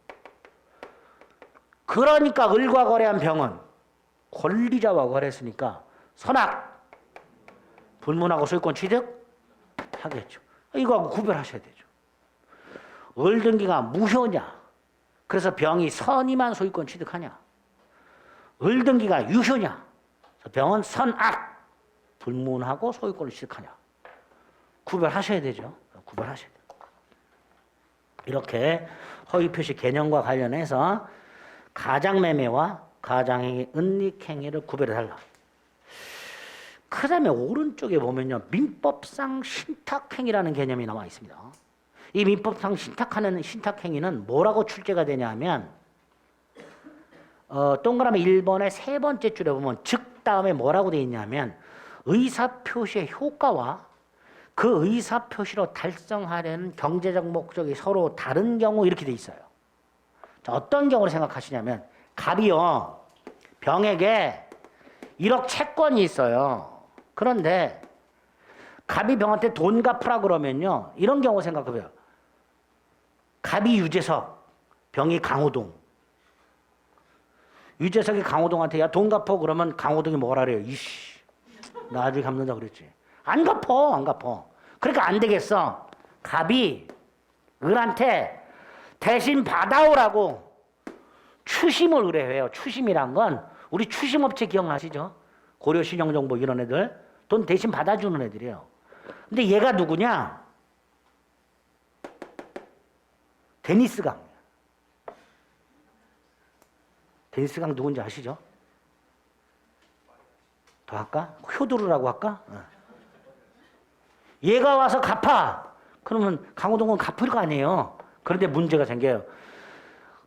그러니까 을과 거래한 병은 권리자와 거래했으니까 선악 불문하고 소유권 취득하겠죠. 이거하고 구별하셔야 되죠. 을등기가 무효냐? 그래서 병이 선이만 소유권 취득하냐? 을등기가 유효냐? 병은 선악 불문하고 소유권을 취득하냐? 구별하셔야 되죠. 구별하셔야 돼요. 이렇게 허위표시 개념과 관련해서 가장매매와 가장행위, 은닉행위를 구별해달라. 그 다음에 오른쪽에 보면요. 민법상 신탁행위라는 개념이 나와 있습니다. 이 민법상 신탁하는 신탁행위는 뭐라고 출제가 되냐 하면 동그라미 1번의 세 번째 줄에 보면 즉 다음에 뭐라고 되어 있냐면 의사표시의 효과와 그 의사표시로 달성하려는 경제적 목적이 서로 다른 경우 이렇게 돼 있어요. 자, 어떤 경우를 생각하시냐면 갑이요. 병에게 1억 채권이 있어요. 그런데 갑이 병한테 돈 갚으라 그러면요. 이런 경우 생각해봐요. 갑이 유재석, 병이 강호동. 유재석이 강호동한테 야 돈 갚어 그러면 강호동이 뭐라 그래요? 이씨 나중에 갚는다 그랬지. 안 갚어 안 갚어. 그러니까 안 되겠어. 갑이 을한테 대신 받아오라고 추심을 의뢰해요. 추심이란 건 우리 추심업체 기억나시죠? 고려신용정보 이런 애들 돈 대신 받아주는 애들이에요. 근데 얘가 누구냐? 데니스강. 데니스강 누군지 아시죠? 더 할까? 효도르라고 할까? 얘가 와서 갚아. 그러면 강호동은 갚을 거 아니에요. 그런데 문제가 생겨요.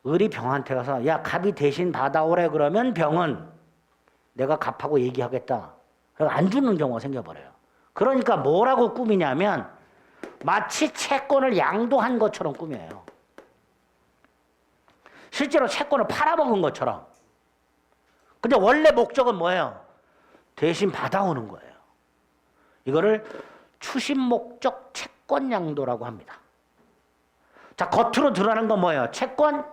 을이 병한테 가서 야 갑이 대신 받아오래 그러면 병은 내가 갚하고 얘기하겠다. 안 주는 경우가 생겨버려요. 그러니까 뭐라고 꾸미냐면 마치 채권을 양도한 것처럼 꾸며요. 실제로 채권을 팔아먹은 것처럼. 근데 원래 목적은 뭐예요? 대신 받아오는 거예요. 이거를 추심 목적 채권 양도라고 합니다. 자, 겉으로 드러나는 건 뭐예요? 채권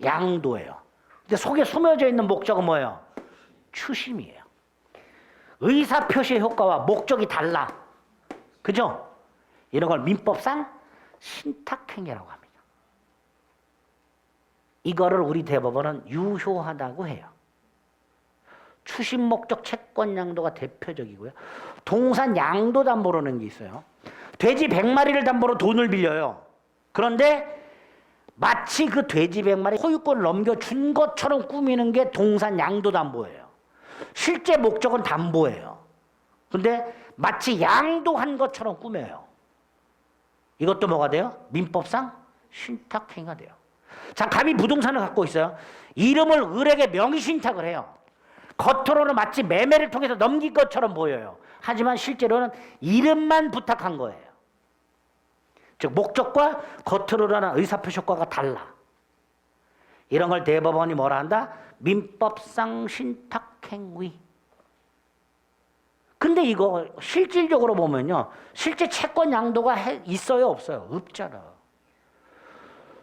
양도예요. 근데 속에 숨어져 있는 목적은 뭐예요? 추심이에요. 의사표시의 효과와 목적이 달라. 그죠? 이런 걸 민법상 신탁행위라고 합니다. 이거를 우리 대법원은 유효하다고 해요. 추심 목적 채권 양도가 대표적이고요. 동산 양도 담보라는 게 있어요. 돼지 100마리를 담보로 돈을 빌려요. 그런데 마치 그 돼지 100마리 소유권을 넘겨준 것처럼 꾸미는 게 동산 양도 담보예요. 실제 목적은 담보예요. 근데 마치 양도한 것처럼 꾸며요. 이것도 뭐가 돼요? 민법상 신탁행위가 돼요. 자, 갑이 부동산을 갖고 있어요. 이름을 을에게 명의신탁을 해요. 겉으로는 마치 매매를 통해서 넘긴 것처럼 보여요. 하지만 실제로는 이름만 부탁한 거예요. 즉 목적과 겉으로 드러난 의사표시 효과가 달라. 이런 걸 대법원이 뭐라 한다? 민법상 신탁행위. 근데 이거 실질적으로 보면요. 실제 채권 양도가 있어요? 없어요? 없잖아.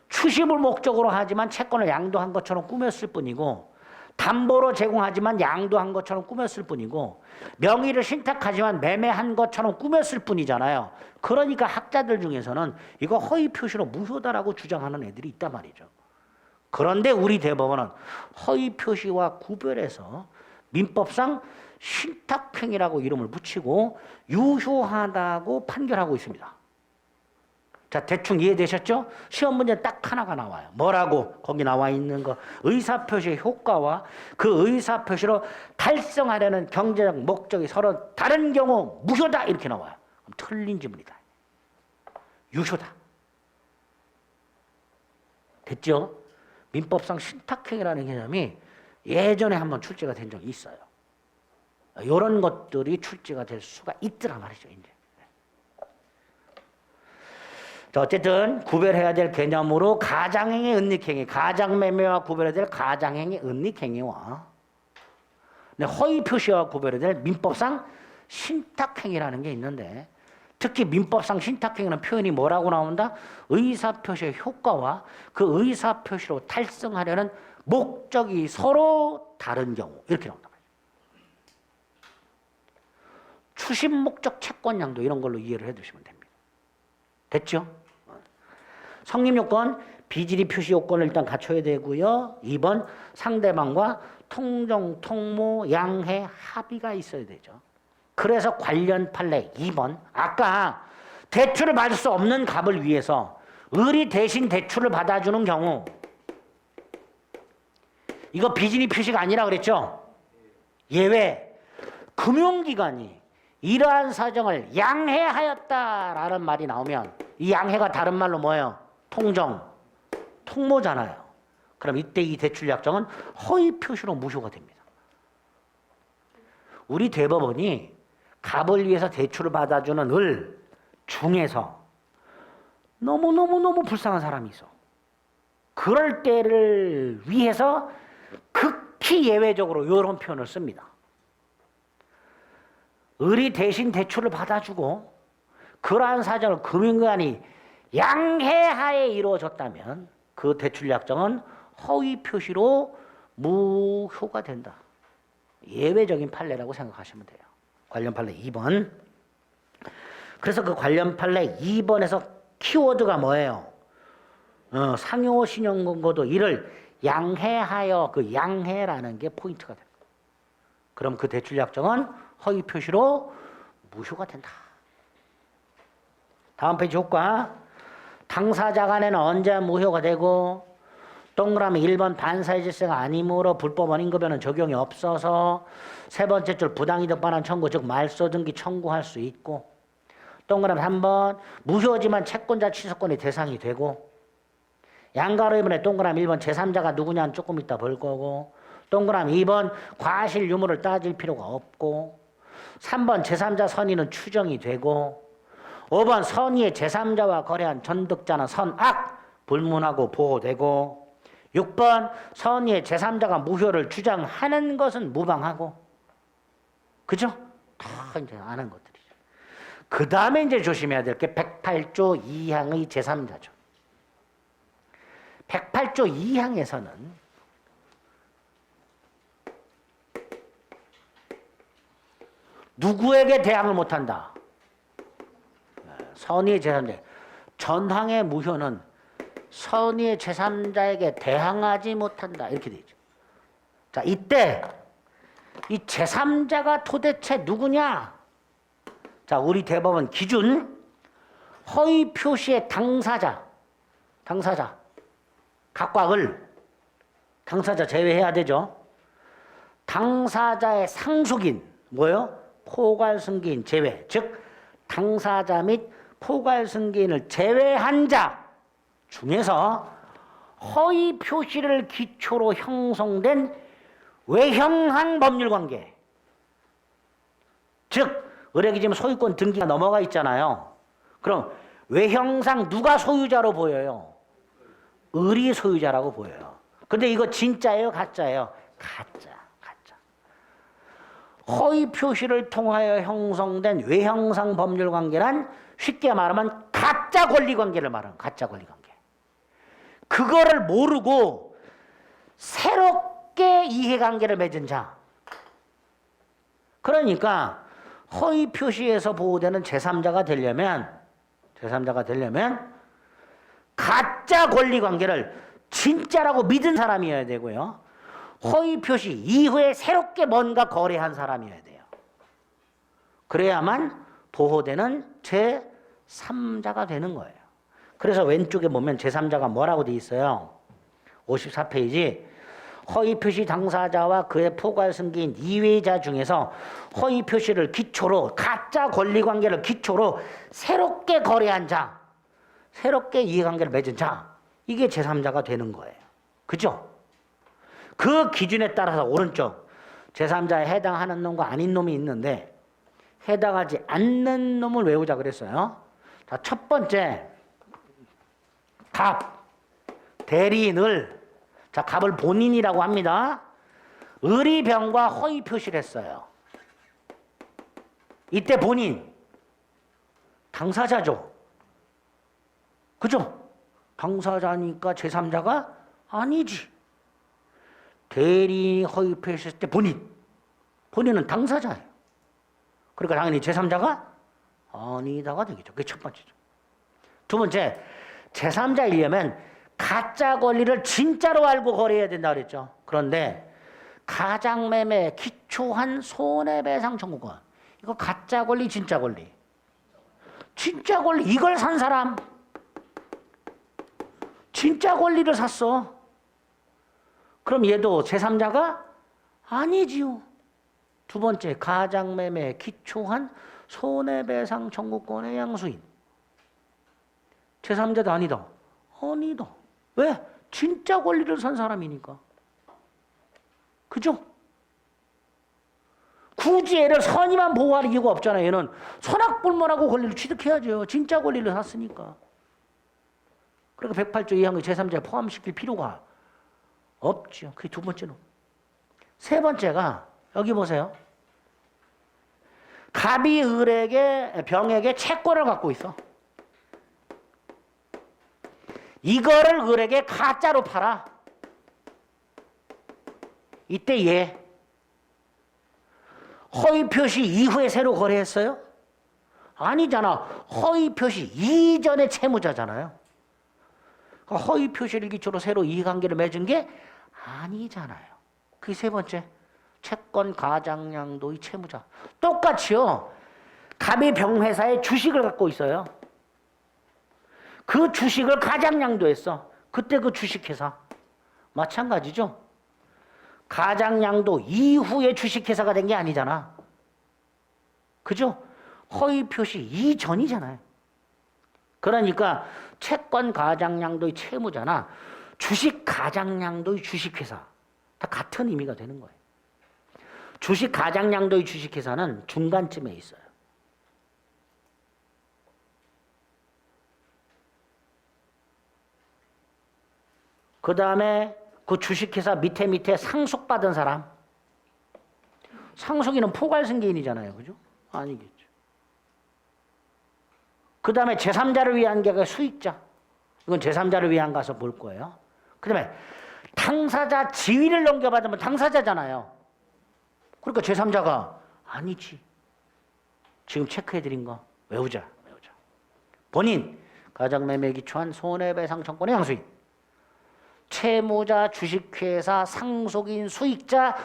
추심을 목적으로 하지만 채권을 양도한 것처럼 꾸몄을 뿐이고 담보로 제공하지만 양도한 것처럼 꾸몄을 뿐이고 명의를 신탁하지만 매매한 것처럼 꾸몄을 뿐이잖아요. 그러니까 학자들 중에서는 이거 허위 표시로 무효다라고 주장하는 애들이 있단 말이죠. 그런데 우리 대법원은 허위 표시와 구별해서 민법상 신탁행위라고 이름을 붙이고 유효하다고 판결하고 있습니다. 자, 대충 이해되셨죠? 시험 문제 딱 하나가 나와요. 뭐라고? 거기 나와 있는 거. 의사표시의 효과와 그 의사표시로 달성하려는 경제적 목적이 서로 다른 경우 무효다 이렇게 나와요. 그럼 틀린 지문이다. 유효다. 됐죠? 민법상 신탁행위라는 개념이 예전에 한번 출제가 된 적이 있어요. 이런 것들이 출제가 될 수가 있더란 말이죠. 이제. 자, 어쨌든 구별해야 될 개념으로 가장행위, 은닉행위, 가장매매와 구별해야 될 가장행위, 은닉행위와 허위 표시와 구별해야 될 민법상 신탁행위라는 게 있는데 특히 민법상 신탁행위는 표현이 뭐라고 나온다? 의사표시의 효과와 그 의사표시로 달성하려는 목적이 서로 다른 경우 이렇게 나온다. 추심 목적 채권양도 이런 걸로 이해를 해두시면 됩니다. 됐죠? 성립 요건 비질이 표시 요건을 일단 갖춰야 되고요. 2번 상대방과 통정, 통모, 양해, 합의가 있어야 되죠. 그래서 관련 판례 2번 아까 대출을 받을 수 없는 갑을 위해서 을이 대신 대출을 받아주는 경우 이거 비진이 표시가 아니라 그랬죠? 예외 금융기관이 이러한 사정을 양해하였다라는 말이 나오면 이 양해가 다른 말로 뭐예요? 통정, 통모잖아요. 그럼 이때 이 대출 약정은 허위 표시로 무효가 됩니다. 우리 대법원이 갑을 위해서 대출을 받아주는 을 중에서 너무너무 불쌍한 사람이 있어. 그럴 때를 위해서 극히 예외적으로 이런 표현을 씁니다. 을이 대신 대출을 받아주고 그러한 사정을 금융기관이 양해하에 이루어졌다면 그 대출 약정은 허위 표시로 무효가 된다. 예외적인 판례라고 생각하시면 돼요. 관련 판례 2번. 그래서 그 관련 판례 2번에서 키워드가 뭐예요? 상호신용권고도 이를 양해하여 그 양해라는 게 포인트가 됩니다. 그럼 그 대출 약정은 허위 표시로 무효가 된다. 다음 페이지 효과. 당사자 간에는 언제 무효가 되고 동그라미 1번 반사의 질서가 아니므로 불법 원인급여는 적용이 없어서 세 번째 줄 부당이득 반환 청구 즉 말소 등기 청구할 수 있고 동그라미 3번 무효지만 채권자 취소권이 대상이 되고 양가로 2번에 동그라미 1번 제3자가 누구냐는 조금 이따 볼 거고 동그라미 2번 과실 유무를 따질 필요가 없고 3번 제3자 선의는 추정이 되고 5번 선의의 제3자와 거래한 전득자는 선악 불문하고 보호되고 6번 선의의 제3자가 무효를 주장하는 것은 무방하고 그죠? 다 이제 아는 것들이죠. 그 다음에 이제 조심해야 될 게 108조 2항의 제3자죠. 108조 2항에서는 누구에게 대항을 못한다? 선의의 제3자. 전항의 무효는 선의의 제3자에게 대항하지 못한다. 이렇게 되죠. 자, 이때 이 제3자가 도대체 누구냐? 자, 우리 대법원 기준 허위 표시의 당사자 각과 을 당사자 제외해야 되죠. 당사자의 상속인 뭐요? 포괄승계인 제외 즉 당사자 및 포괄승계인을 제외한 자 중에서 허위 표시를 기초로 형성된 외형한 법률관계 즉 을에게 지금 소유권 등기가 넘어가 있잖아요. 그럼 외형상 누가 소유자로 보여요? 을이 소유자라고 보여요. 근데 이거 진짜예요? 가짜예요? 가짜. 허위 표시를 통하여 형성된 외형상 법률관계란 쉽게 말하면 가짜 권리관계를 말하는 가짜 권리관계. 그거를 모르고 새롭게 이해관계를 맺은 자. 그러니까 허위 표시에서 보호되는 제3자가 되려면 가짜 권리관계를 진짜라고 믿은 사람이어야 되고요. 허위 표시 이후에 새롭게 뭔가 거래한 사람이어야 돼요. 그래야만 보호되는 제3자가 되는 거예요. 그래서 왼쪽에 보면 제3자가 뭐라고 돼 있어요? 54페이지 허위 표시 당사자와 그의 포괄 승계인 이외자 중에서 허위 표시를 기초로 가짜 권리관계를 기초로 새롭게 거래한 자, 새롭게 이해관계를 맺은 자, 이게 제3자가 되는 거예요. 그죠? 그 기준에 따라서 오른쪽 제3자에 해당하는 놈과 아닌 놈이 있는데 해당하지 않는 놈을 외우자 그랬어요. 자, 첫 번째 갑, 대리인을, 자, 갑을 본인이라고 합니다. 의리병과 허위 표시를 했어요. 이때 본인, 당사자죠. 그죠? 당사자니까 제3자가 아니지. 대리인이 허위 표시했을 때 본인은 당사자예요. 그러니까 당연히 제3자가 아니다가 되겠죠. 그게 첫 번째죠. 두 번째, 제3자이려면 가짜 권리를 진짜로 알고 거래해야 된다 그랬죠. 그런데 가장매매에 기초한 손해배상 청구권, 이거 가짜 권리, 진짜 권리. 진짜 권리, 이걸 산 사람 진짜 권리를 샀어. 그럼 얘도 제3자가 아니지요. 두 번째, 가장매매에 기초한 손해배상 청구권의 양수인. 제3자도 아니다. 아니다. 왜? 진짜 권리를 산 사람이니까. 그죠? 굳이 얘를 선의만 보호할 이유가 없잖아요. 얘는 선악불문하고 권리를 취득해야죠. 진짜 권리를 샀으니까. 그러니까 108조 2항의 제3자에 포함시킬 필요가 없죠. 그게 두 번째로. 세 번째가 여기 보세요. 갑이 병에게 채권을 갖고 있어. 이거를 을에게 가짜로 팔아. 이때 얘 허위 표시 이후에 새로 거래했어요? 아니잖아. 허위 표시 이전의 채무자잖아요. 허위 표시를 기초로 새로 이해관계를 맺은 게 아니잖아요. 그게 세 번째. 채권 가장양도의 채무자. 똑같이요. 갑이 병회사에 주식을 갖고 있어요. 그 주식을 가장양도했어. 그때 그 주식회사. 마찬가지죠. 가장양도 이후에 주식회사가 된 게 아니잖아. 그죠? 허위 표시 이전이잖아요. 그러니까 채권 가장양도의 채무자나 주식 가장양도의 주식회사 다 같은 의미가 되는 거예요. 주식 가장양도의 주식회사는 중간쯤에 있어요. 그 다음에 그 주식회사 밑에 상속받은 사람. 상속인은 포괄승계인이잖아요. 그죠? 아니겠죠. 그 다음에 제3자를 위한 게 수익자. 이건 제3자를 위한 가서 볼 거예요. 그 다음에 당사자 지위를 넘겨받으면 당사자잖아요. 그러니까 제3자가 아니지. 지금 체크해드린 거 외우자. 본인, 가장매매에 기초한 손해배상 청구권의 양수인. 채무자, 주식회사, 상속인, 수익자,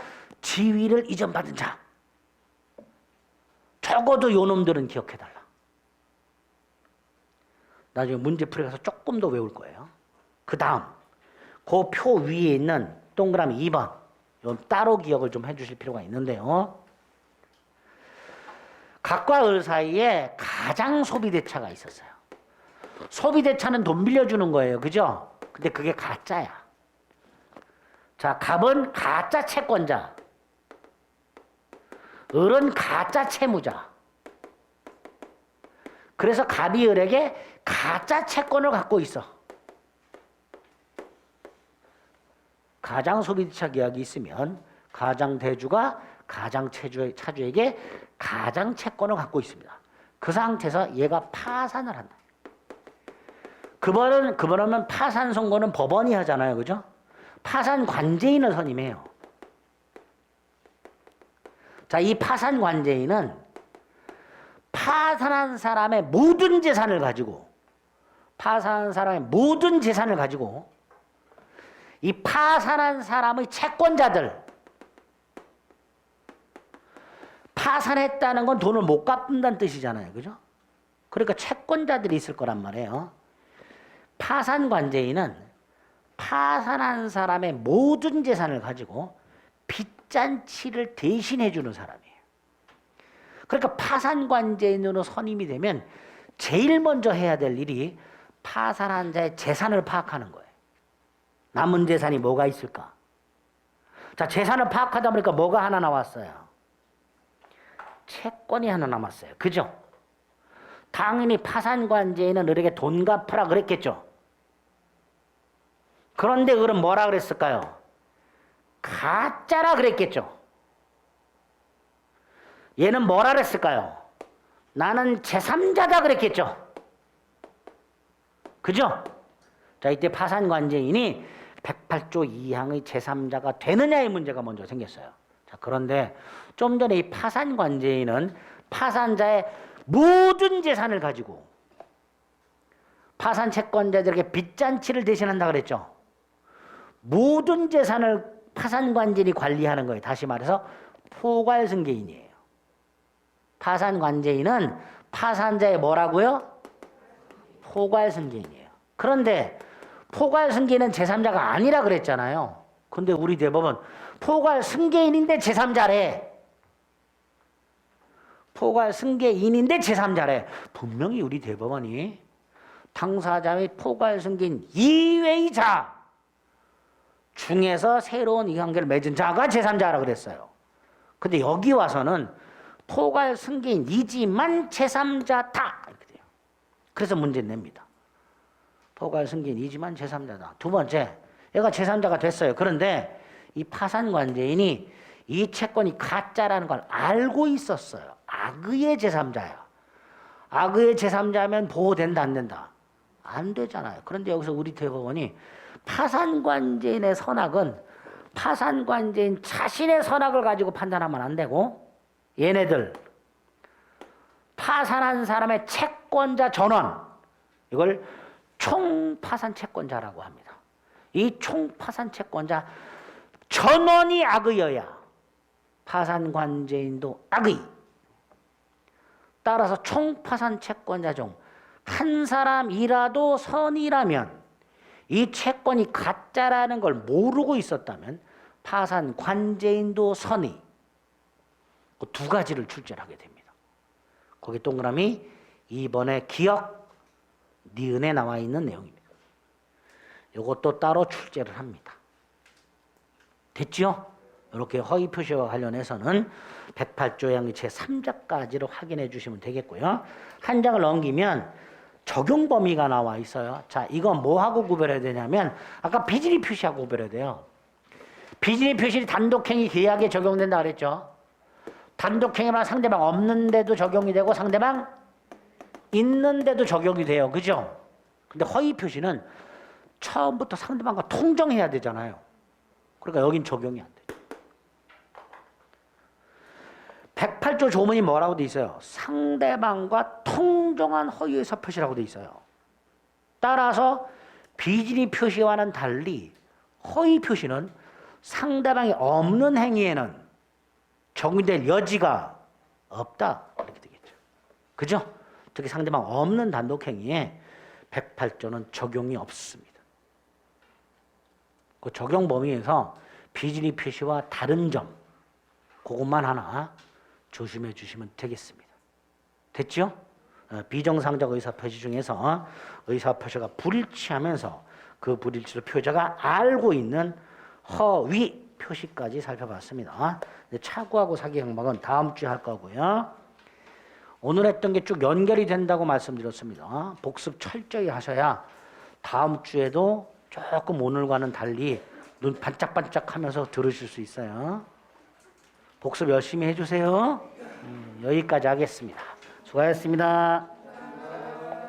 지위를 이전받은 자. 적어도 요 놈들은 기억해달라. 나중에 문제 풀이가서 조금 더 외울 거예요. 그 다음 그 표 위에 있는 동그라미 2번 이건 따로 기억을 좀 해주실 필요가 있는데요. 갑과 을 사이에 가장 소비대차가 있었어요. 소비대차는 돈 빌려주는 거예요. 그죠? 근데 그게 가짜야. 자, 갑은 가짜 채권자, 을은 가짜 채무자. 그래서 갑이 을에게 가짜 채권을 갖고 있어. 가장 소비대차 계약이 있으면 가장 대주가 가장 차주에게 가장 채권을 갖고 있습니다. 그 상태에서 얘가 파산을 한다. 그러면 파산 선고는 법원이 하잖아요. 그죠? 파산 관제인을 선임해요. 자, 이 파산 관제인은 파산한 사람의 모든 재산을 가지고 이 파산한 사람의 채권자들, 파산했다는 건 돈을 못 갚는다는 뜻이잖아요. 그죠? 그러니까 채권자들이 있을 거란 말이에요. 파산 관제인은 파산한 사람의 모든 재산을 가지고 빚잔치를 대신해 주는 사람이에요. 그러니까 파산 관제인으로 선임이 되면 제일 먼저 해야 될 일이 파산한 자의 재산을 파악하는 거예요. 남은 재산이 뭐가 있을까? 자, 재산을 파악하다 보니까 뭐가 하나 나왔어요? 채권이 하나 남았어요. 그죠? 당연히 파산 관제인은 을에게 돈 갚으라 그랬겠죠. 그런데 그럼 뭐라 그랬을까요? 가짜라 그랬겠죠. 얘는 뭐라 그랬을까요? 나는 제3자다 그랬겠죠. 그죠? 자, 이때 파산관제인이 108조 2항의 제3자가 되느냐의 문제가 먼저 생겼어요. 자, 그런데 좀 전에 이 파산관제인은 파산자의 모든 재산을 가지고 파산채권자들에게 빚잔치를 대신한다 그랬죠. 모든 재산을 파산관제인이 관리하는 거예요. 다시 말해서 포괄승계인이에요. 파산관제인은 파산자의 뭐라고요? 포괄승계인이에요. 그런데 포괄승계인은 제3자가 아니라 그랬잖아요. 근데 우리 대법원 포괄승계인인데 제3자래. 포괄승계인인데 제3자래. 분명히 우리 대법원이 당사자 및 포괄승계인 이외의 자 중에서 새로운 이관계를 맺은 자가 제3자라 그랬어요. 근데 여기 와서는 포괄승계인이지만 제3자다 이렇게 돼요. 그래서 문제 냅니다. 포괄승계인이지만 제3자다. 두 번째, 얘가 제3자가 됐어요. 그런데 이 파산관제인이 이 채권이 가짜라는 걸 알고 있었어요. 악의의 제3자야. 악의의 제3자면 보호된다 안 된다? 안 되잖아요. 그런데 여기서 우리 대법원이 파산관제인의 선악은 파산관제인 자신의 선악을 가지고 판단하면 안 되고 얘네들 파산한 사람의 채권자 전원 이걸 총파산채권자라고 합니다. 이 총파산채권자 전원이 악의여야 파산관제인도 악의. 따라서 총파산채권자 중 한 사람이라도 선이라면 이 채권이 가짜라는 걸 모르고 있었다면 파산관제인도 선의. 그 두 가지를 출제를 하게 됩니다. 거기 동그라미 2번의 기억, 니은에 나와 있는 내용입니다. 이것도 따로 출제를 합니다. 됐죠? 이렇게 허위 표시와 관련해서는 108조 항의 제3자까지로 확인해 주시면 되겠고요. 한 장을 넘기면 적용 범위가 나와 있어요. 자, 이건 뭐하고 구별해야 되냐면 아까 비진이 표시하고 구별해야 돼요. 비진이 표시 단독행위 계약에 적용된다 그랬죠. 단독행위만 상대방 없는데도 적용이 되고 상대방 있는데도 적용이 돼요. 그죠? 근데 허위 표시는 처음부터 상대방과 통정해야 되잖아요. 그러니까 여긴 적용이 안 돼요. 108조 조문이 뭐라고 돼 있어요? 상대방과 통정한 허위 의사 표시라고 돼 있어요. 따라서 비진이 표시와는 달리 허위 표시는 상대방이 없는 행위에는 적용될 여지가 없다. 이렇게 되겠죠. 그죠? 특히 상대방 없는 단독 행위에 108조는 적용이 없습니다. 그 적용 범위에서 비진이 표시와 다른 점 그것만 하나 조심해 주시면 되겠습니다. 됐죠? 비정상적 의사표시 중에서 의사표시가 불일치하면서 그 불일치로 표자가 알고 있는 허위 표시까지 살펴봤습니다. 차구하고 사기 강박은 다음 주에 할 거고요. 오늘 했던 게 쭉 연결이 된다고 말씀드렸습니다. 복습 철저히 하셔야 다음 주에도 조금 오늘과는 달리 눈 반짝반짝 하면서 들으실 수 있어요. 복습 열심히 해주세요. 여기까지 하겠습니다. 수고하셨습니다.